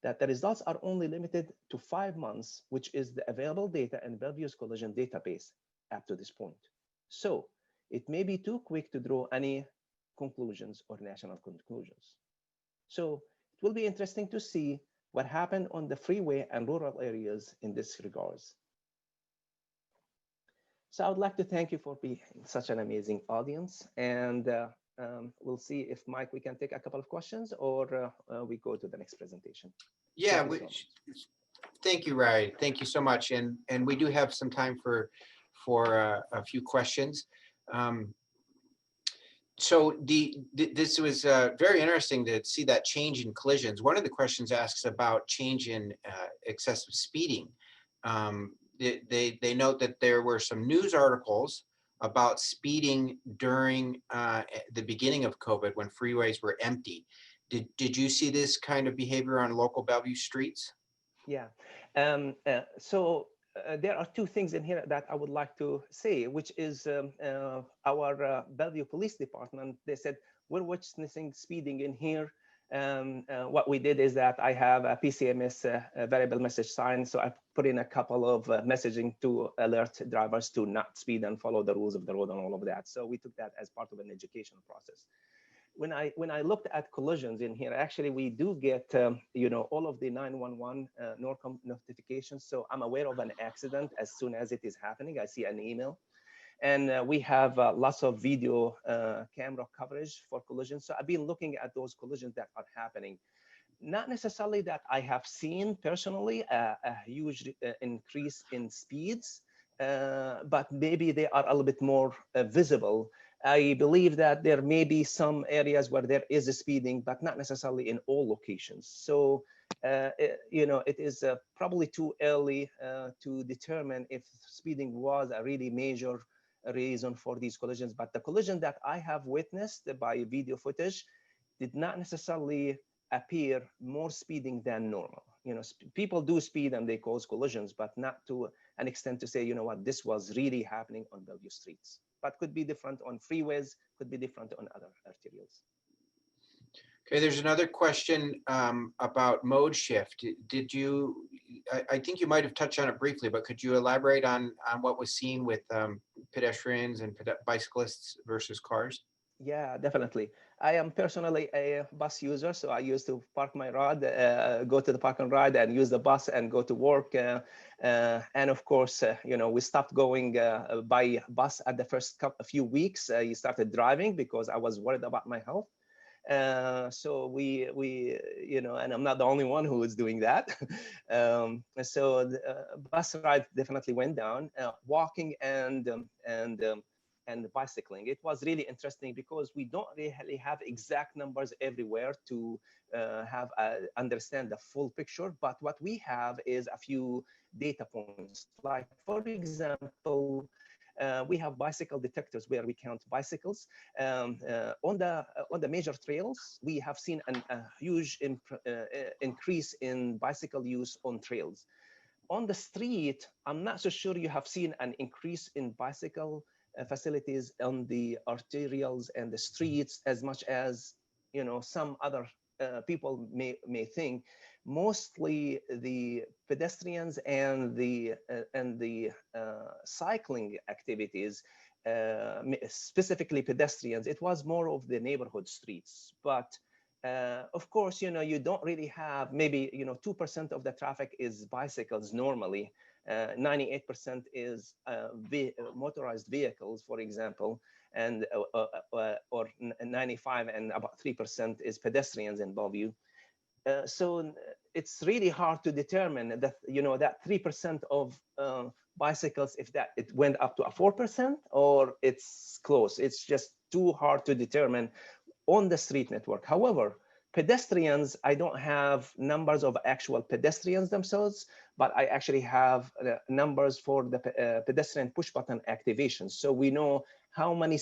that the results are only limited to 5 months, which is the available data in Bellevue's collision database up to this point. So it may be too quick to draw any conclusions or national conclusions. So it will be interesting to see what happened on the freeway and rural areas in this regards. So I would like to thank you for being such an amazing audience, and we'll see if, Mike, we can take a couple of questions, or we go to the next presentation. Yeah, thank you, Rai. Thank you so much. And we do have some time for a few questions. So this was very interesting to see that change in collisions. One of the questions asks about change in excessive speeding. They note that there were some news articles about speeding during the beginning of COVID when freeways were empty. Did you see this kind of behavior on local Bellevue streets? Yeah. So there are two things in here that I would like to say, which is our Bellevue Police Department. They said, we're witnessing speeding in here. What we did is that I have a PCMS variable message sign. So I put in a couple of messaging to alert drivers to not speed and follow the rules of the road and all of that. So we took that as part of an education process. When I looked at collisions in here, actually we do get all of the 911 NORCOM notifications. So I'm aware of an accident as soon as it is happening. I see an email, and we have lots of video camera coverage for collisions. So I've been looking at those collisions that are happening. Not necessarily that I have seen personally a huge increase in speeds, but maybe they are a little bit more visible. I believe that there may be some areas where there is a speeding, but not necessarily in all locations. So, it is probably too early to determine if speeding was a really major reason for these collisions. But the collision that I have witnessed by video footage did not necessarily appear more speeding than normal. You know, people do speed and they cause collisions, but not to an extent to say, you know what, this was really happening on Bellevue streets. But could be different on freeways, could be different on other arterials. Okay, there's another question about mode shift. Did you, I think you might have touched on it briefly, but could you elaborate on what was seen with pedestrians and bicyclists versus cars? Yeah, definitely. I am personally a bus user, so I used to park my ride, go to the park and ride, and use the bus and go to work. And of course, you know, we stopped going by bus at the first few weeks. You started driving because I was worried about my health. So we you know, and I'm not the only one who is doing that. So the bus ride definitely went down. Walking and bicycling, it was really interesting because we don't really have exact numbers everywhere to understand the full picture. But what we have is a few data points. Like, for example, we have bicycle detectors where we count bicycles. On the major trails, we have seen a huge increase in bicycle use on trails. On the street, I'm not so sure you have seen an increase in bicycle facilities on the arterials and the streets as much as, you know, some other people may think. Mostly the pedestrians and the cycling activities, specifically pedestrians, it was more of the neighborhood streets. But of course, you know, you don't really have, maybe, you know, 2% of the traffic is bicycles normally. 98% is motorized vehicles, for example, and or 95 and about 3% is pedestrians in Bellevue. So it's really hard to determine that, you know, that 3% of bicycles, if that it went up to a 4% or it's close. It's just too hard to determine on the street network. However, pedestrians, I don't have numbers of actual pedestrians themselves, but I actually have numbers for the pedestrian push button activations. So we know how many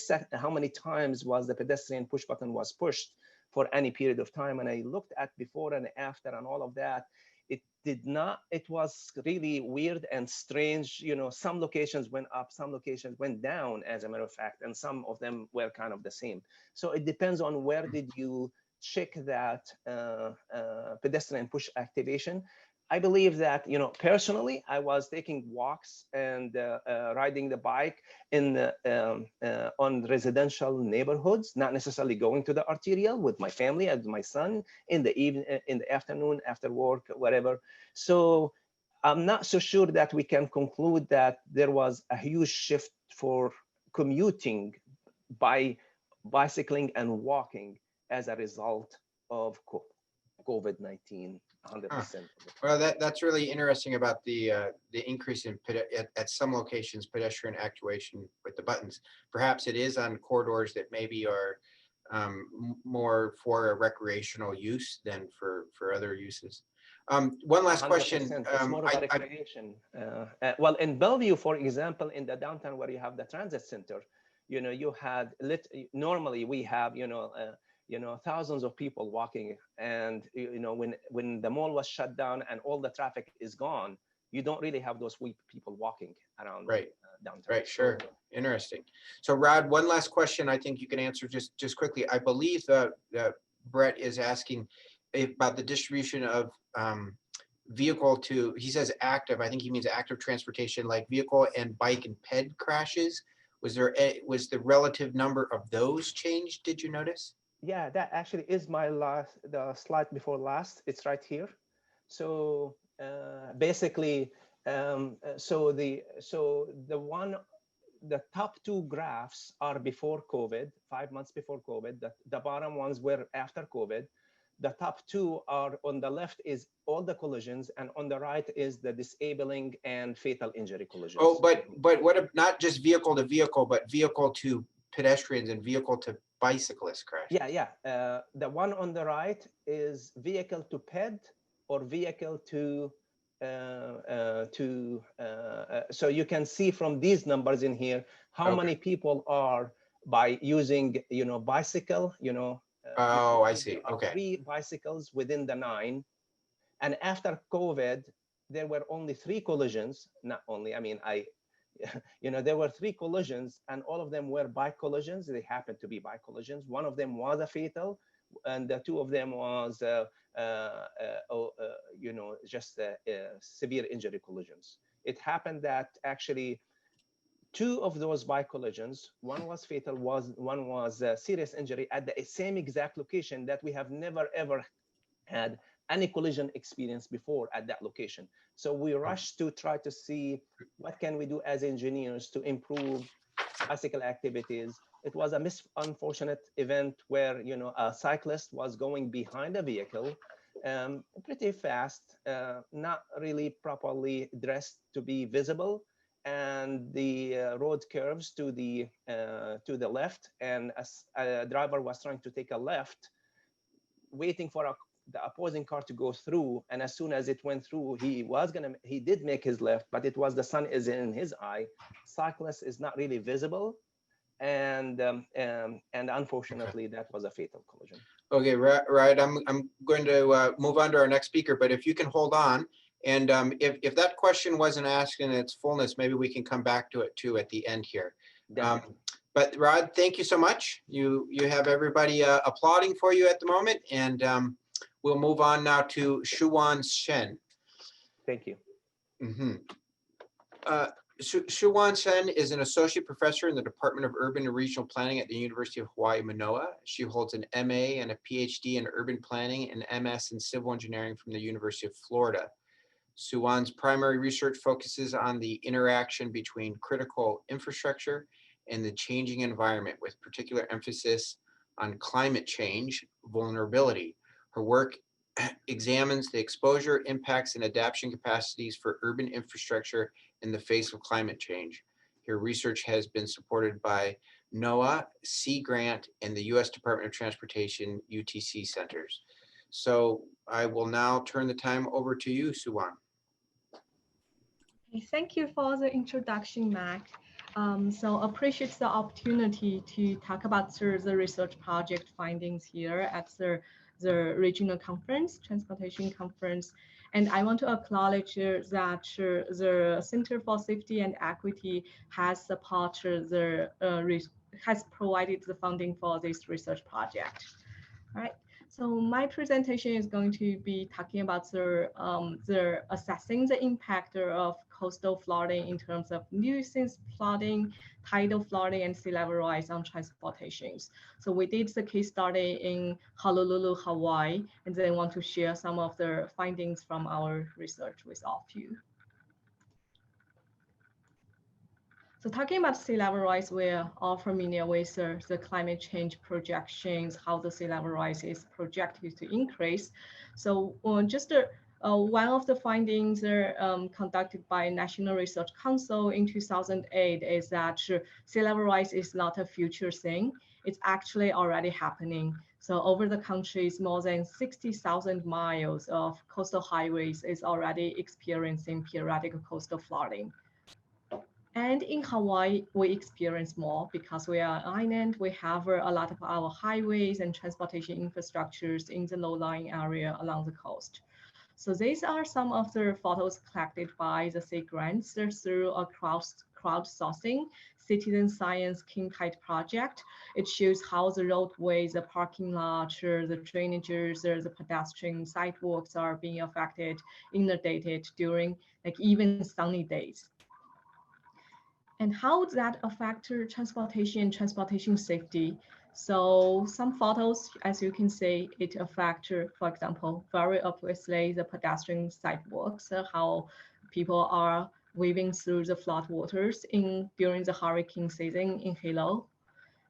times was the pedestrian push button was pushed for any period of time. And I looked at before and after and all of that. It did not, it was really weird and strange. You know, some locations went up, some locations went down, as a matter of fact, and some of them were kind of the same. So it depends on where did you check that pedestrian push activation. I believe that, you know, personally, I was taking walks and riding the bike in on residential neighborhoods, not necessarily going to the arterial with my family and my son in the evening, in the afternoon, after work, whatever. So I'm not so sure that we can conclude that there was a huge shift for commuting by bicycling and walking as a result of COVID-19. 100%. Well, that's really interesting about the increase in at some locations pedestrian actuation with the buttons. Perhaps it is on corridors that maybe are more for a recreational use than for other uses. One last question. It's more of a recreation. Well, in Bellevue, for example, in the downtown where you have the transit center, you know, you had normally we have, you know, thousands of people walking, and you know, when the mall was shut down and all the traffic is gone, you don't really have those people walking around downtown. Right, sure. Interesting. So Rod, one last question I think you can answer just quickly. I believe that Brett is asking about the distribution of vehicle to, he says active, I think he means active transportation, like vehicle and bike and ped crashes. Was the relative number of those changed? Did you notice? Yeah, that actually is the slide before last. It's right here. So basically, so the top two graphs are before COVID, 5 months before COVID. The bottom ones were after COVID. The top two are, on the left is all the collisions, and on the right is the disabling and fatal injury collisions. Oh, but what if not just vehicle to vehicle, but vehicle to pedestrians and vehicle to bicyclist crash? Yeah. The one on the right is vehicle to ped or vehicle to so you can see from these numbers in here how Okay. many people are by using bicycle, you Oh, I can see see. there are Okay. 3 bicycles within the 9, and after COVID there were only 3 collisions. Not only, I mean, there were 3 collisions, and all of them were bike collisions. They happened to be bike collisions. One of them was a fatal, and the 2 of them was just severe injury collisions. It happened that actually 2 of those bike collisions, one was fatal, one was serious injury at the same exact location that we have never ever had any collision experience before at that location. So we rushed to try to see what can we do as engineers to improve bicycle activities. It was a unfortunate event where a cyclist was going behind a vehicle, pretty fast, not really properly dressed to be visible, and the road curves to the left, and a driver was trying to take a left, waiting for the opposing car to go through, and as soon as it went through, he did make his left, but it was the sun is in his eye. Cyclist is not really visible, and unfortunately that was a fatal collision. Okay, right. I'm going to move on to our next speaker, but if you can hold on, and if that question wasn't asked in its fullness, maybe we can come back to it too at the end here. But Rod, thank you so much. You have everybody applauding for you at the moment, and we'll move on now to Suwan Shen. Thank you. Suwan Shen is an associate professor in the Department of Urban and Regional Planning at the University of Hawaii, Manoa. She holds an MA and a PhD in urban planning and MS in civil engineering from the University of Florida. Suwan's primary research focuses on the interaction between critical infrastructure and the changing environment, with particular emphasis on climate change vulnerability. Her work examines the exposure, impacts, and adaptation capacities for urban infrastructure in the face of climate change. Her research has been supported by NOAA, Sea Grant, and the U.S. Department of Transportation UTC centers. So I will now turn the time over to you, Suwan. Thank you for the introduction, Mac. So appreciate the opportunity to talk about the research project findings here at the regional conference, transportation conference. And I want to acknowledge that the Center for Safety and Equity has has provided the funding for this research project. All right. So my presentation is going to be talking about the assessing the impact of coastal flooding in terms of nuisance flooding, tidal flooding, and sea level rise on transportations. So we did the case study in Honolulu, Hawaii, and then want to share some of the findings from our research with all of you. So talking about sea level rise, we're all familiar with the climate change projections, how the sea level rise is projected to increase. So just one of the findings conducted by National Research Council in 2008 is that sea level rise is not a future thing. It's actually already happening. So over the countries, more than 60,000 miles of coastal highways is already experiencing periodic coastal flooding. And in Hawaii, we experience more because we are an island. We have a lot of our highways and transportation infrastructures in the low-lying area along the coast. So these are some of the photos collected by the Sea Grants through a crowdsourcing citizen science king tide project. It shows how the roadways, the parking lots, the drainages, the pedestrian sidewalks are being affected, inundated during like even sunny days. And how does that affect transportation and transportation safety? So some photos, as you can see, it affects, for example, very obviously the pedestrian sidewalks, how people are weaving through the flood waters during the hurricane season in Hilo.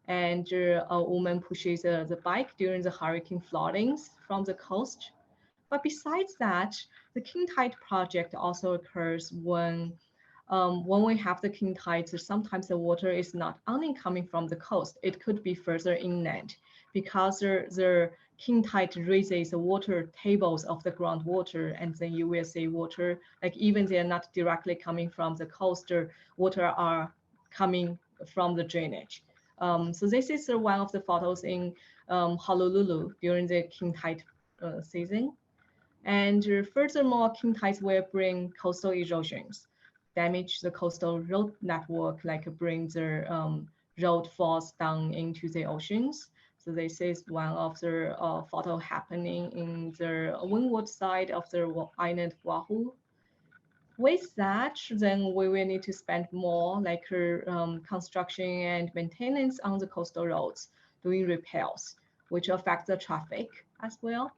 And a woman pushes the bike during the hurricane floodings from the coast. But besides that, the king tide project also occurs when when we have the king tides, sometimes the water is not only coming from the coast, it could be further inland because the king tide raises the water tables of the groundwater, and then you will see water, like even they're not directly coming from the coast, water are coming from the drainage. So this is one of the photos in Honolulu during the king tide season. And furthermore, king tides will bring coastal erosions, damage the coastal road network, like bring the road falls down into the oceans. So this is one of the photo happening in the windward side of the island Oahu. With that, then we will need to spend more like construction and maintenance on the coastal roads, doing repairs, which affect the traffic as well.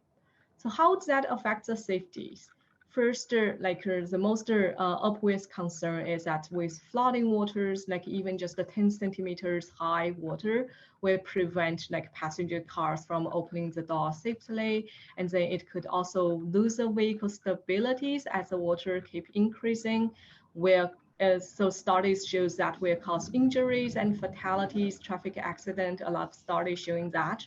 So how does that affect the safeties? First, the most obvious concern is that with flooding waters, like even just the 10 centimeters high water will prevent like passenger cars from opening the door safely. And then it could also lose the vehicle stabilities as the water keep increasing, where so studies shows that will cause injuries and fatalities, traffic accident, a lot of studies showing that.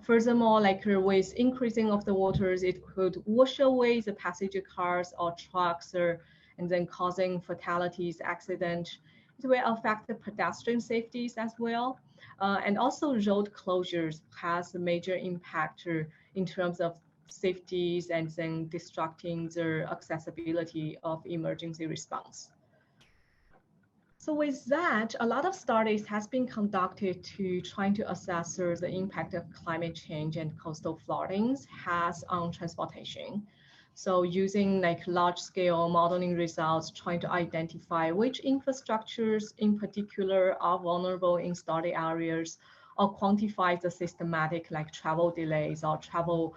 Furthermore, like with increasing of the waters, it could wash away the passenger cars or trucks, and then causing fatalities, accidents. It will affect the pedestrian safeties as well. And also road closures has a major impact in terms of safeties and then disrupting the accessibility of emergency response. So with that, a lot of studies has been conducted to trying to assess the impact of climate change and coastal floodings has on transportation. So using like large scale modeling results, trying to identify which infrastructures in particular are vulnerable in study areas, or quantify the systematic like travel delays or travel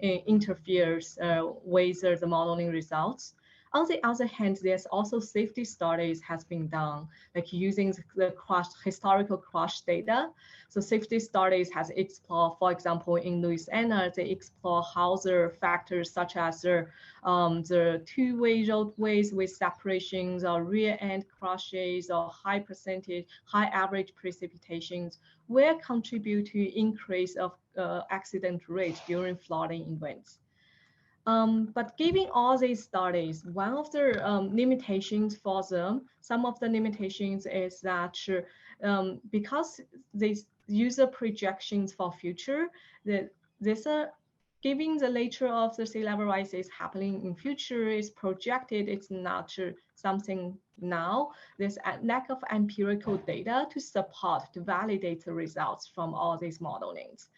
interferes with the modeling results. On the other hand, there's also safety studies has been done, like using the historical crash data. So safety studies has explored, for example, in Louisiana, they explore how the factors such as the two-way roadways with separations or rear-end crashes or high average precipitations will contribute to increase of accident rate during flooding events. But given all these studies, one of the limitations for them, some of the limitations is that because these user projections for future, given the nature of the sea level rise is happening in future, is projected, it's not something now. There's a lack of empirical data to support, to validate the results from all these modelings.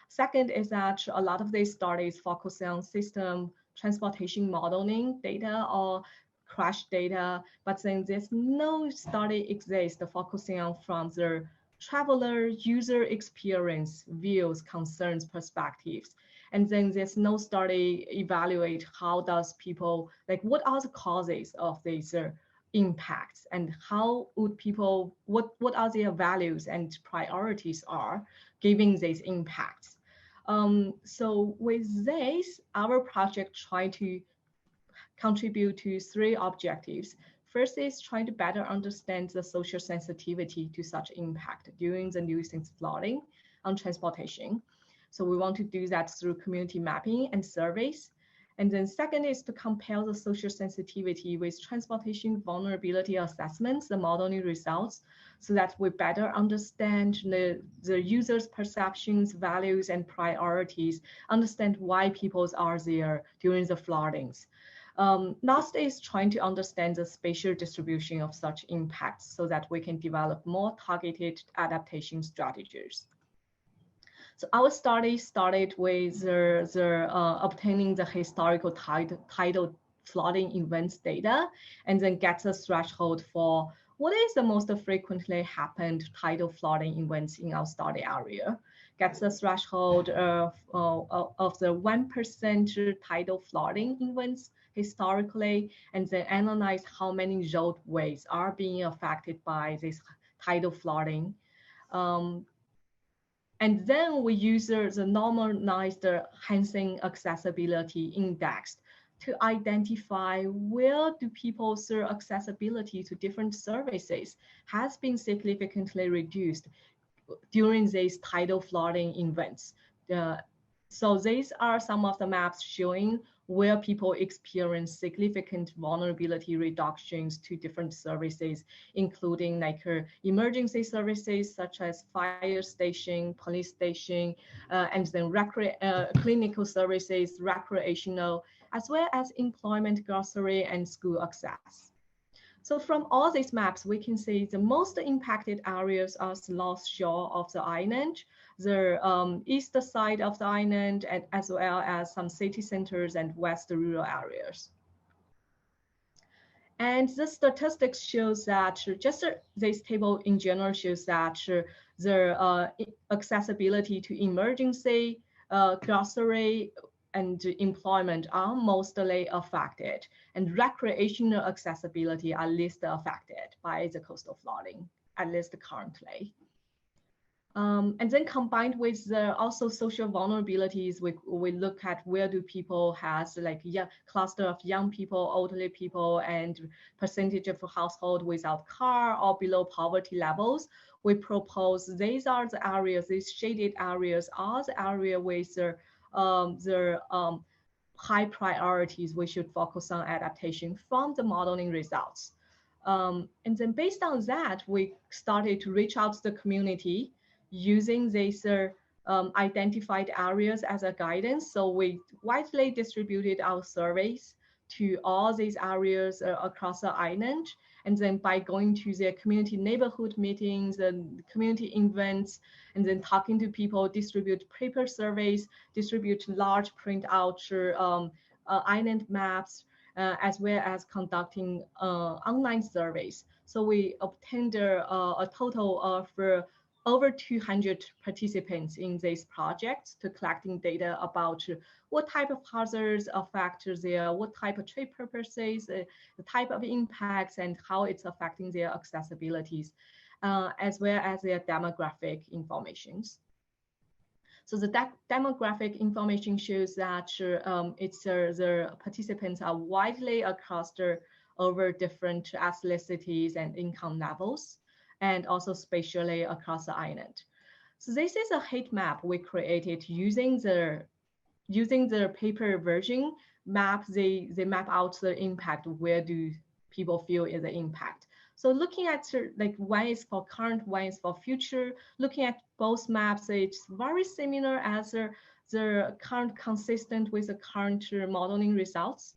Second is that a lot of these studies focus on system transportation modeling data or crash data, but then there's no study exists focusing on from the traveler user experience, views, concerns, perspectives. And then there's no study evaluate how does people, like what are the causes of these impacts and how would people, what are their values and priorities are given these impacts. So with this, our project tried to contribute to three objectives. First is trying to better understand the social sensitivity to such impact during the nuisance flooding on transportation. So we want to do that through community mapping and surveys. And then second is to compare the social sensitivity with transportation vulnerability assessments, the modeling results, so that we better understand the user's perceptions, values, and priorities, understand why people are there during the floodings. Last is trying to understand the spatial distribution of such impacts so that we can develop more targeted adaptation strategies. So our study started with obtaining the historical tidal flooding events data, and then gets a threshold for what is the most frequently happened tidal flooding events in our study area. Gets a threshold of the 1% tidal flooding events historically, and then analyze how many roadways are being affected by this tidal flooding. And then we use the normalized Hansen accessibility index to identify where do people's accessibility to different services has been significantly reduced during these tidal flooding events. So these are some of the maps showing where people experience significant vulnerability reductions to different services, including like emergency services such as fire station, police station, and then clinical services, recreational, as well as employment, grocery, and school access. So from all these maps, we can see the most impacted areas are the north shore of the island, the east side of the island, and as well as some city centers and west rural areas. And the statistics shows that just this table in general shows that the accessibility to emergency, grocery, and employment are mostly affected, and recreational accessibility are least affected by the coastal flooding, at least currently. And then combined with the also social vulnerabilities, we look at where do people has like cluster of young people, elderly people, and percentage of household without car or below poverty levels. We propose these are the areas, these shaded areas are the area with the high priorities we should focus on adaptation from the modeling results. And then based on that, we started to reach out to the community using these identified areas as a guidance. So we widely distributed our surveys to all these areas across the island. And then by going to their community neighborhood meetings and community events, and then talking to people, distribute paper surveys, distribute large printout island maps, as well as conducting online surveys. So we obtained a total of over 200 participants in these projects to collecting data about what type of hazards affect their, what type of trade purposes, the type of impacts, and how it's affecting their accessibilities, as well as their demographic informations. So the demographic information shows that the participants are widely across over different ethnicities and income levels, and also spatially across the island. So this is a heat map we created using the paper version map. They map out the impact. Where do people feel is the impact? So looking at like one is for current, one is for future. Looking at both maps, it's very similar as the current, consistent with the current modeling results.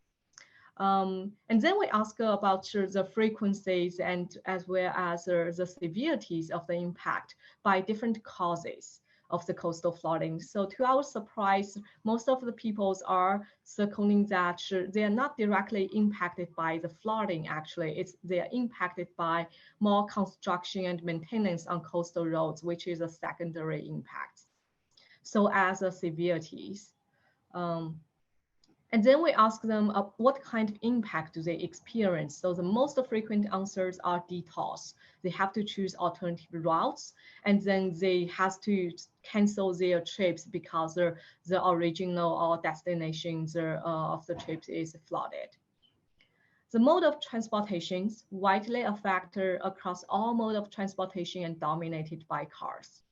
And then we ask about the frequencies and as well as the severities of the impact by different causes of the coastal flooding. So to our surprise, most of the peoples are circling that they are not directly impacted by the flooding. Actually, they are impacted by more construction and maintenance on coastal roads, which is a secondary impact. So as the severities. And then we ask them what kind of impact do they experience. So the most frequent answers are detours. They have to choose alternative routes, and then they have to cancel their trips because the original or destinations of the trips is flooded. The mode of transportation widely affected across all mode of transportation and dominated by cars.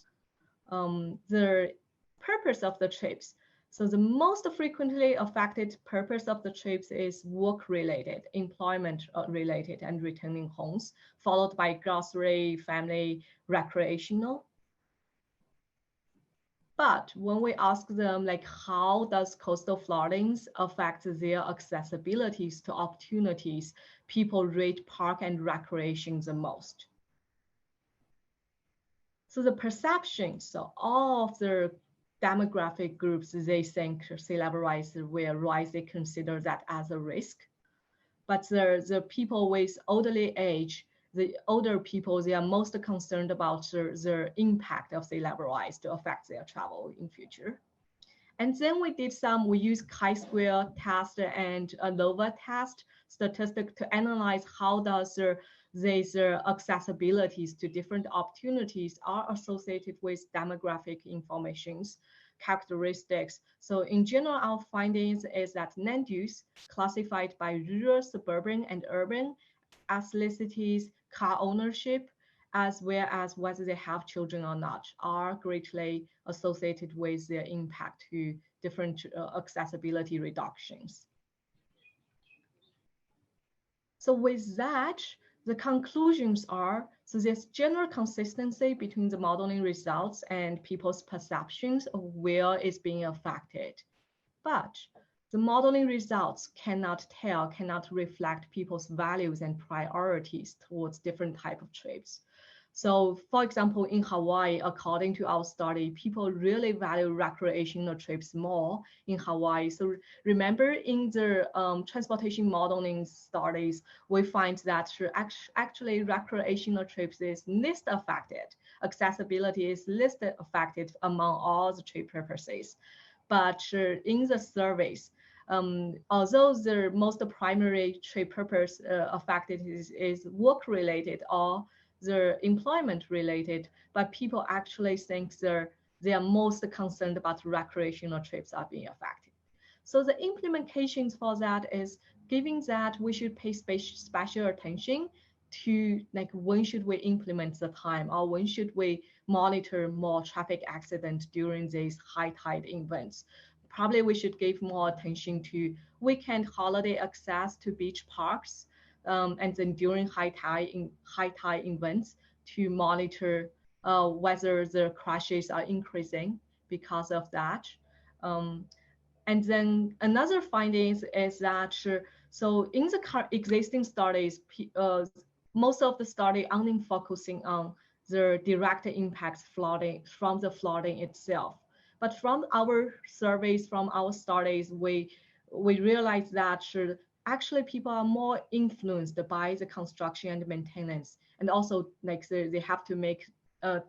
The purpose of the trips. So the most frequently affected purpose of the trips is work-related, employment-related, and returning homes, followed by grocery, family, recreational. But when we ask them, like, how does coastal floodings affect their accessibilities to opportunities, people rate park and recreation the most. So the perceptions, so all of the demographic groups, they think sea level rise will rise, they consider that as a risk. But the people with elderly age, the older people, they are most concerned about the impact of sea level rise to affect their travel in future. And then we use chi-square test and ANOVA test statistic to analyze how does these accessibilities to different opportunities are associated with demographic informations. characteristics. So in general, our findings is that land use classified by rural, suburban, and urban, ethnicities, car ownership, as well as whether they have children or not, are greatly associated with their impact to different accessibility reductions. So with that, the conclusions are, so there's general consistency between the modeling results and people's perceptions of where it's being affected. But the modeling results cannot reflect people's values and priorities towards different type of trips. So for example, in Hawaii, according to our study, people really value recreational trips more in Hawaii. So remember in the transportation modeling studies, we find that actually recreational trips is least affected. Accessibility is least affected among all the trip purposes. But in the surveys, although the most primary trip purpose affected is work-related or the employment related, but people actually think they are most concerned about recreational trips are being affected. So the implementations for that is giving that we should pay special attention to like when should we implement the time or when should we monitor more traffic accidents during these high tide events. Probably we should give more attention to weekend holiday access to beach parks, and then during high tide events to monitor whether the crashes are increasing because of that. And then another findings is that, so in the existing studies, most of the study only focusing on the direct impacts from the flooding itself. But from our surveys, from our studies, we realized that actually people are more influenced by the construction and maintenance, and also like they have to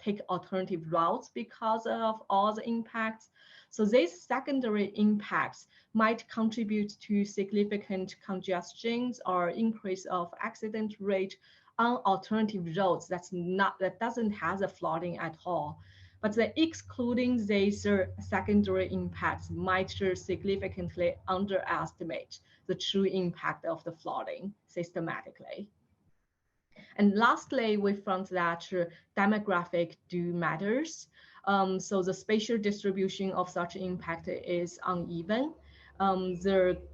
take alternative routes because of all the impacts. So these secondary impacts might contribute to significant congestions or increase of accident rate on alternative roads that doesn't have the flooding at all. But excluding these secondary impacts might significantly underestimate the true impact of the flooding systematically. And lastly, we found that demographic do matters. So the spatial distribution of such impact is uneven.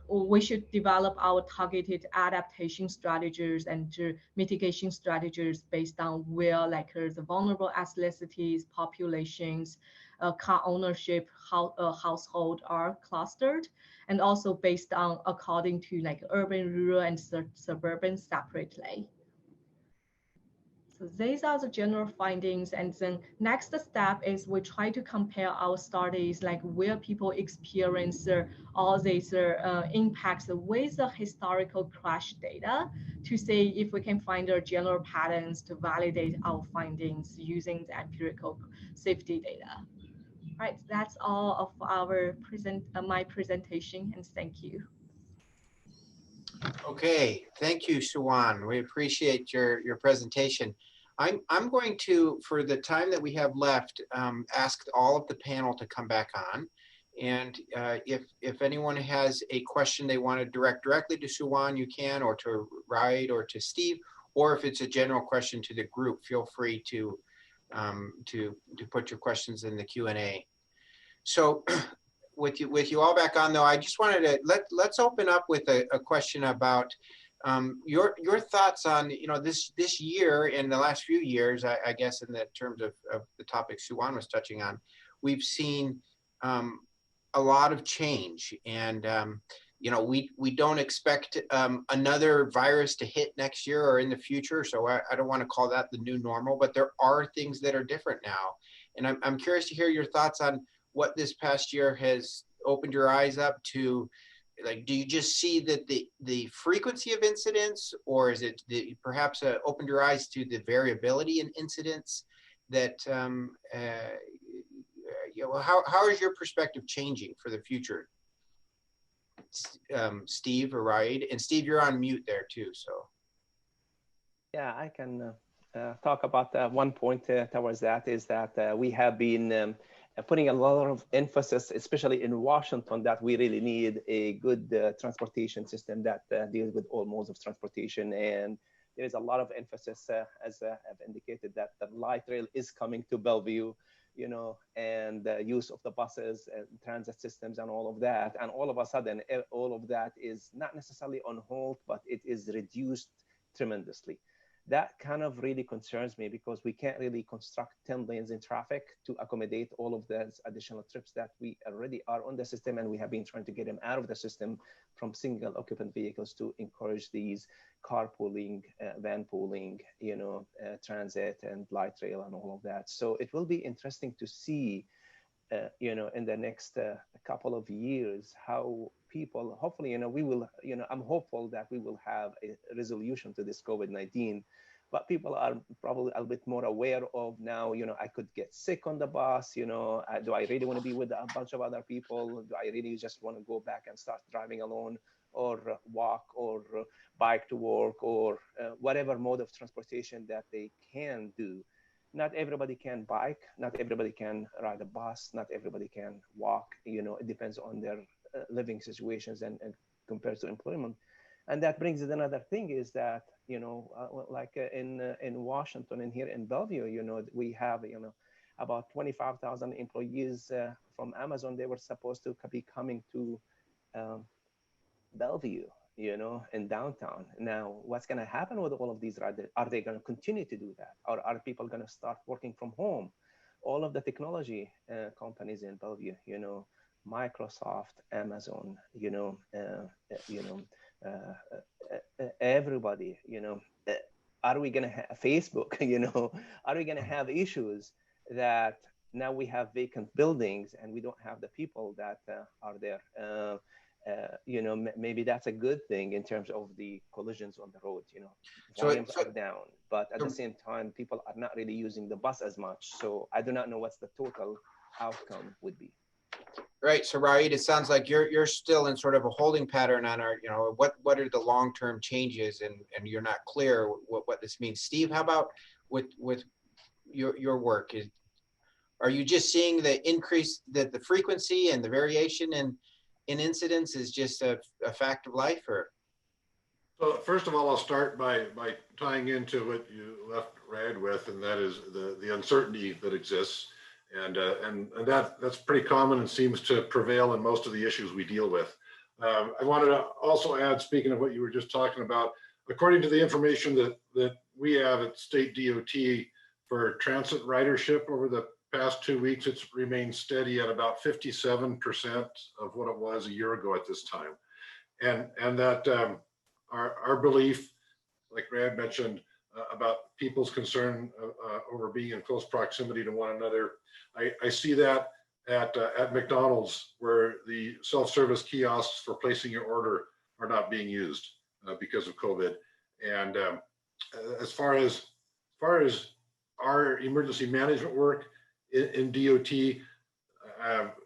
We should develop our targeted adaptation strategies and mitigation strategies based on where like the vulnerable ethnicities, populations, car ownership, household are clustered, and also based on according to like urban, rural, and suburban separately. So these are the general findings, and then next step is we try to compare our studies like where people experience all these impacts with the historical crash data to see if we can find general patterns to validate our findings using the empirical safety data. Right, that's all of our my presentation, and thank you. Okay, thank you, Suwan. We appreciate your presentation. I'm going to, for the time that we have left, ask all of the panel to come back on. And if anyone has a question they want to direct directly to Suwan, you can, or to Raid or to Steve, or if it's a general question to the group, feel free to put your questions in the Q&A. So with you all back on though, I just wanted to let's open up with a question about your thoughts on this year and the last few years. I guess in the terms of the topic Suwan was touching on, we've seen a lot of change, and we don't expect another virus to hit next year or in the future. So I don't want to call that the new normal, but there are things that are different now, and I'm curious to hear your thoughts on what this past year has opened your eyes up to. Like, do you just see that the frequency of incidents, or is it perhaps opened your eyes to the variability in incidents that, how is your perspective changing for the future? Steve or Raid? And Steve, you're on mute there too, so. Yeah, I can talk about one point towards that is that we have been putting a lot of emphasis, especially in Washington, that we really need a good transportation system that deals with all modes of transportation. And there is a lot of emphasis, as I've indicated, that the light rail is coming to Bellevue, you know, and the use of the buses and transit systems and all of that. And all of a sudden, all of that is not necessarily on hold, but it is reduced tremendously. That kind of really concerns me, because we can't really construct 10 lanes in traffic to accommodate all of those additional trips that we already are on the system, and we have been trying to get them out of the system from single occupant vehicles to encourage these carpooling, van pooling, you know, transit and light rail and all of that. So it will be interesting to see, you know, in the next couple of years, how people, hopefully, you know, we will, you know, I'm hopeful that we will have a resolution to this COVID-19, but people are probably a bit more aware of now, you know, I could get sick on the bus, you know, do I really want to be with a bunch of other people? Do I really just want to go back and start driving alone, or walk, or bike to work, or whatever mode of transportation that they can do? Not everybody can bike, not everybody can ride a bus, not everybody can walk, you know, it depends on their living situations and compared to employment. And that brings in another thing is that, you know, like in Washington and here in Bellevue, you know, we have, you know, about 25,000 employees from Amazon. They were supposed to be coming to Bellevue, you know, in downtown. Now, what's going to happen with all of these? Are they going to continue to do that? Or are people going to start working from home? All of the technology companies in Bellevue, you know, Microsoft, Amazon, you know, everybody, you know, are we going to have Facebook, you know, are we going to have issues that now we have vacant buildings and we don't have the people that are there? You know, maybe that's a good thing in terms of the collisions on the road, you know, volumes are down, but at the same time, people are not really using the bus as much. So I do not know what's the total outcome would be. Right. So Raed, it sounds like you're still in sort of a holding pattern on our, you know, what are the long-term changes, and you're not clear what this means. Steve, how about with your work? Are you just seeing the increase, that the frequency and the variation in incidents is just a fact of life, or? So first of all, I'll start by tying into what you left Raed with, and that is the uncertainty that exists. And that's pretty common and seems to prevail in most of the issues we deal with. I wanted to also add, speaking of what you were just talking about, according to the information that we have at State DOT for transit ridership over the past 2 weeks, it's remained steady at about 57% of what it was a year ago at this time. And that our belief, like Raed mentioned, about people's concern over being in close proximity to one another. I see that at McDonald's, where the self-service kiosks for placing your order are not being used because of COVID. And as far as our emergency management work in DOT,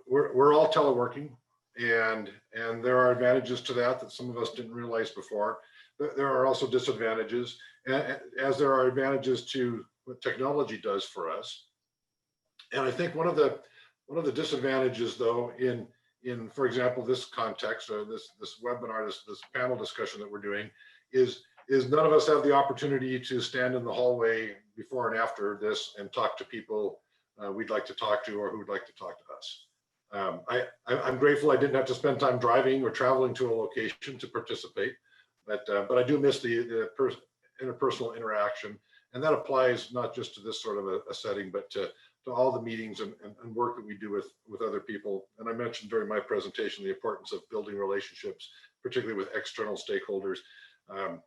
we're all teleworking, and there are advantages to that some of us didn't realize before. But there are also disadvantages, as there are advantages to what technology does for us. And I think one of the disadvantages, though, in for example, this context, or this webinar, this panel discussion that we're doing, is none of us have the opportunity to stand in the hallway before and after this and talk to people we'd like to talk to, or who would like to talk to us. I'm grateful I didn't have to spend time driving or traveling to a location to participate, but I do miss the interpersonal interaction, and that applies not just to this sort of a setting, but to all the meetings and work that we do with other people. And I mentioned during my presentation the importance of building relationships, particularly with external stakeholders.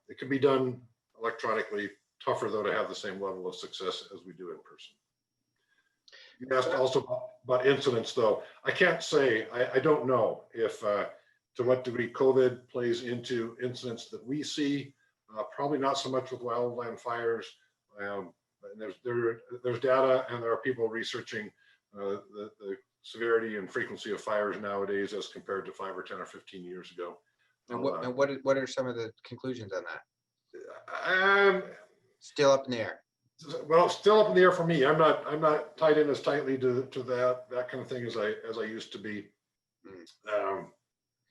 It can be done electronically, tougher though to have the same level of success as we do in person. You asked also about incidents, though. I can't say, I don't know if to what degree COVID plays into incidents that we see. Probably not so much with wildland fires. There's data, and there are people researching the severity and frequency of fires nowadays as compared to 5 or 10 or 15 years ago. And what are some of the conclusions on that? Still up in the air. Well, it's still up in the air for me. I'm not tied in as tightly to that kind of thing as I used to be.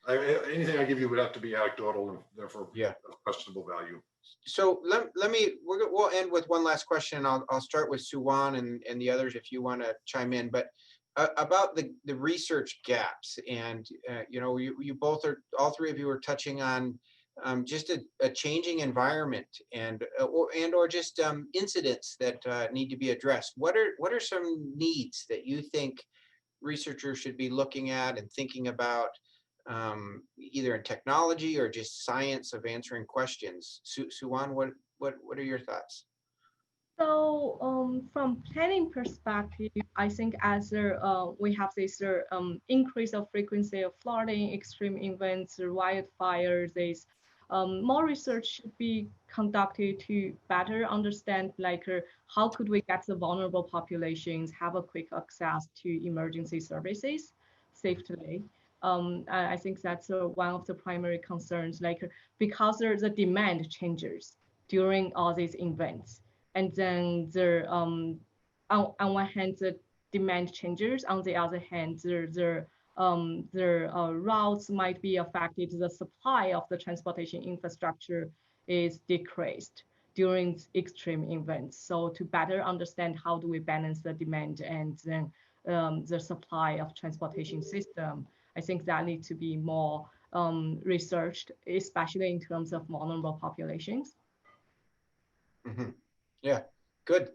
Anything I give you would have to be anecdotal and therefore Yeah. of questionable value. So we'll end with one last question. I'll start with Suwan and the others if you want to chime in. But about the research gaps, and you both are, all three of you are touching on just a changing environment and or just incidents that need to be addressed. What are some needs that you think researchers should be looking at and thinking about, either in technology or just science of answering questions? Suwan, what are your thoughts? So from planning perspective, I think as we have this increase of frequency of flooding, extreme events, wildfires, more research should be conducted to better understand how could we get the vulnerable populations have a quick access to emergency services safely. I think that's one of the primary concerns, because the demand changes during all these events. And then on one hand, the demand changes. On the other hand, their routes might be affected. The supply of the transportation infrastructure is decreased during extreme events. So to better understand how do we balance the demand and then the supply of transportation system, I think that needs to be more researched, especially in terms of vulnerable populations. Mm-hmm. Yeah, good.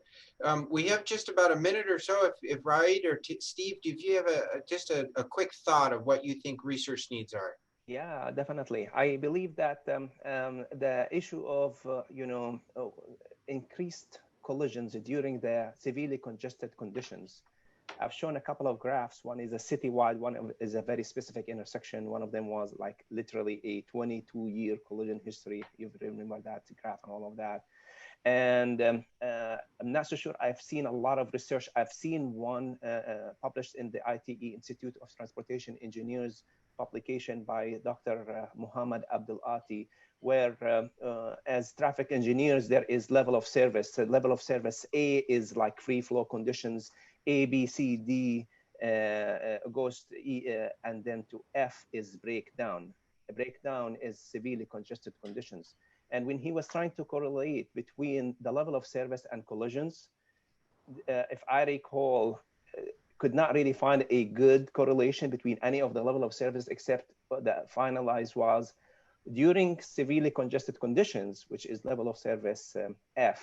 We have just about a minute or so. If Raid or Steve, do you have just a quick thought of what you think research needs are? Yeah, definitely. I believe that the issue of increased collisions during the severely congested conditions. I've shown a couple of graphs. One is a citywide, one is a very specific intersection. One of them was like literally a 22-year collision history. You remember that graph and all of that. And I'm not so sure I've seen a lot of research. I've seen one published in the ITE Institute of Transportation Engineers publication by Dr. Muhammad Abdul Ati, where as traffic engineers, there is level of service. So level of service A is like free flow conditions, A, B, C, D goes to E, and then to F is breakdown. A breakdown is severely congested conditions. And when he was trying to correlate between the level of service and collisions, if I recall, could not really find a good correlation between any of the level of service, except the finalized was during severely congested conditions, which is level of service F,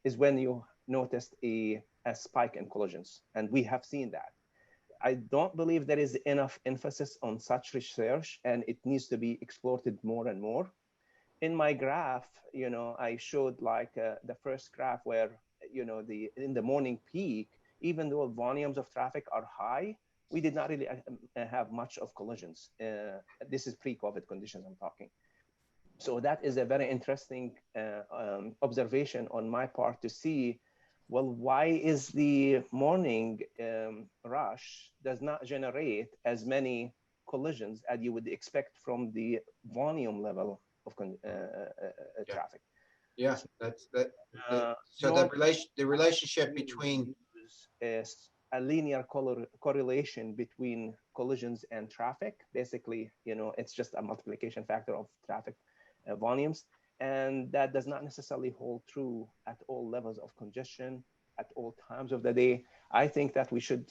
is when you noticed a spike in collisions. And we have seen that. I don't believe there is enough emphasis on such research, and it needs to be exploited more and more. In my graph, I showed like the first graph where, in the morning peak, even though volumes of traffic are high, we did not really have much of collisions. This is pre-COVID conditions I'm talking. So that is a very interesting observation on my part to see, well, why is the morning rush does not generate as many collisions as you would expect from the volume level of traffic. Yeah, so the relationship between is a linear correlation between collisions and traffic. Basically, it's just a multiplication factor of traffic volumes, and that does not necessarily hold true at all levels of congestion at all times of the day. I think that we should,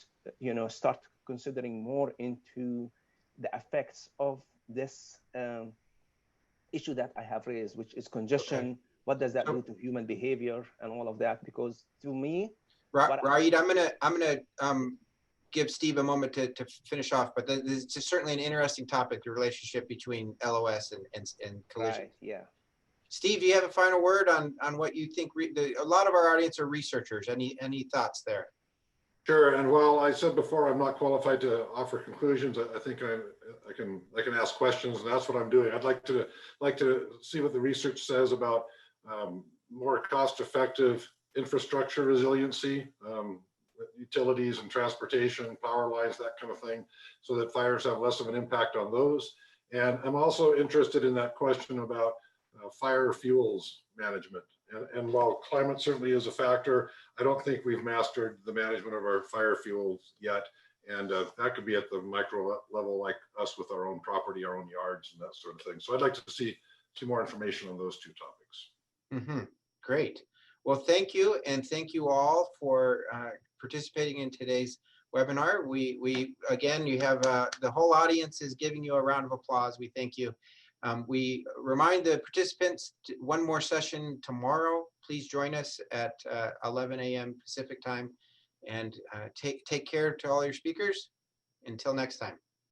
start considering more into the effects of this issue that I have raised, which is congestion. Okay. What does that do to human behavior and all of that? Because to me, Raid, I'm gonna give Steve a moment to finish off, but this is certainly an interesting topic: the relationship between LOS and collision. Right, yeah. Steve, do you have a final word on what you think? A lot of our audience are researchers. Any thoughts there? Sure. And while I said before I'm not qualified to offer conclusions, I think I can ask questions, and that's what I'm doing. I'd like to see what the research says about more cost-effective infrastructure resiliency, utilities and transportation, power lines, that kind of thing, so that fires have less of an impact on those. And I'm also interested in that question about fire fuels management And while climate certainly is a factor, I don't think we've mastered the management of our fire fuels yet. And that could be at the micro level, like us with our own property, our own yards and that sort of thing. So I'd like to see more information on those two topics. Great. Well, thank you. And thank you all for participating in today's webinar. We again, you have the whole audience is giving you a round of applause. We thank you. We remind the participants one more session tomorrow. Please join us at 11 a.m. Pacific time, and take care to all your speakers. Until next time.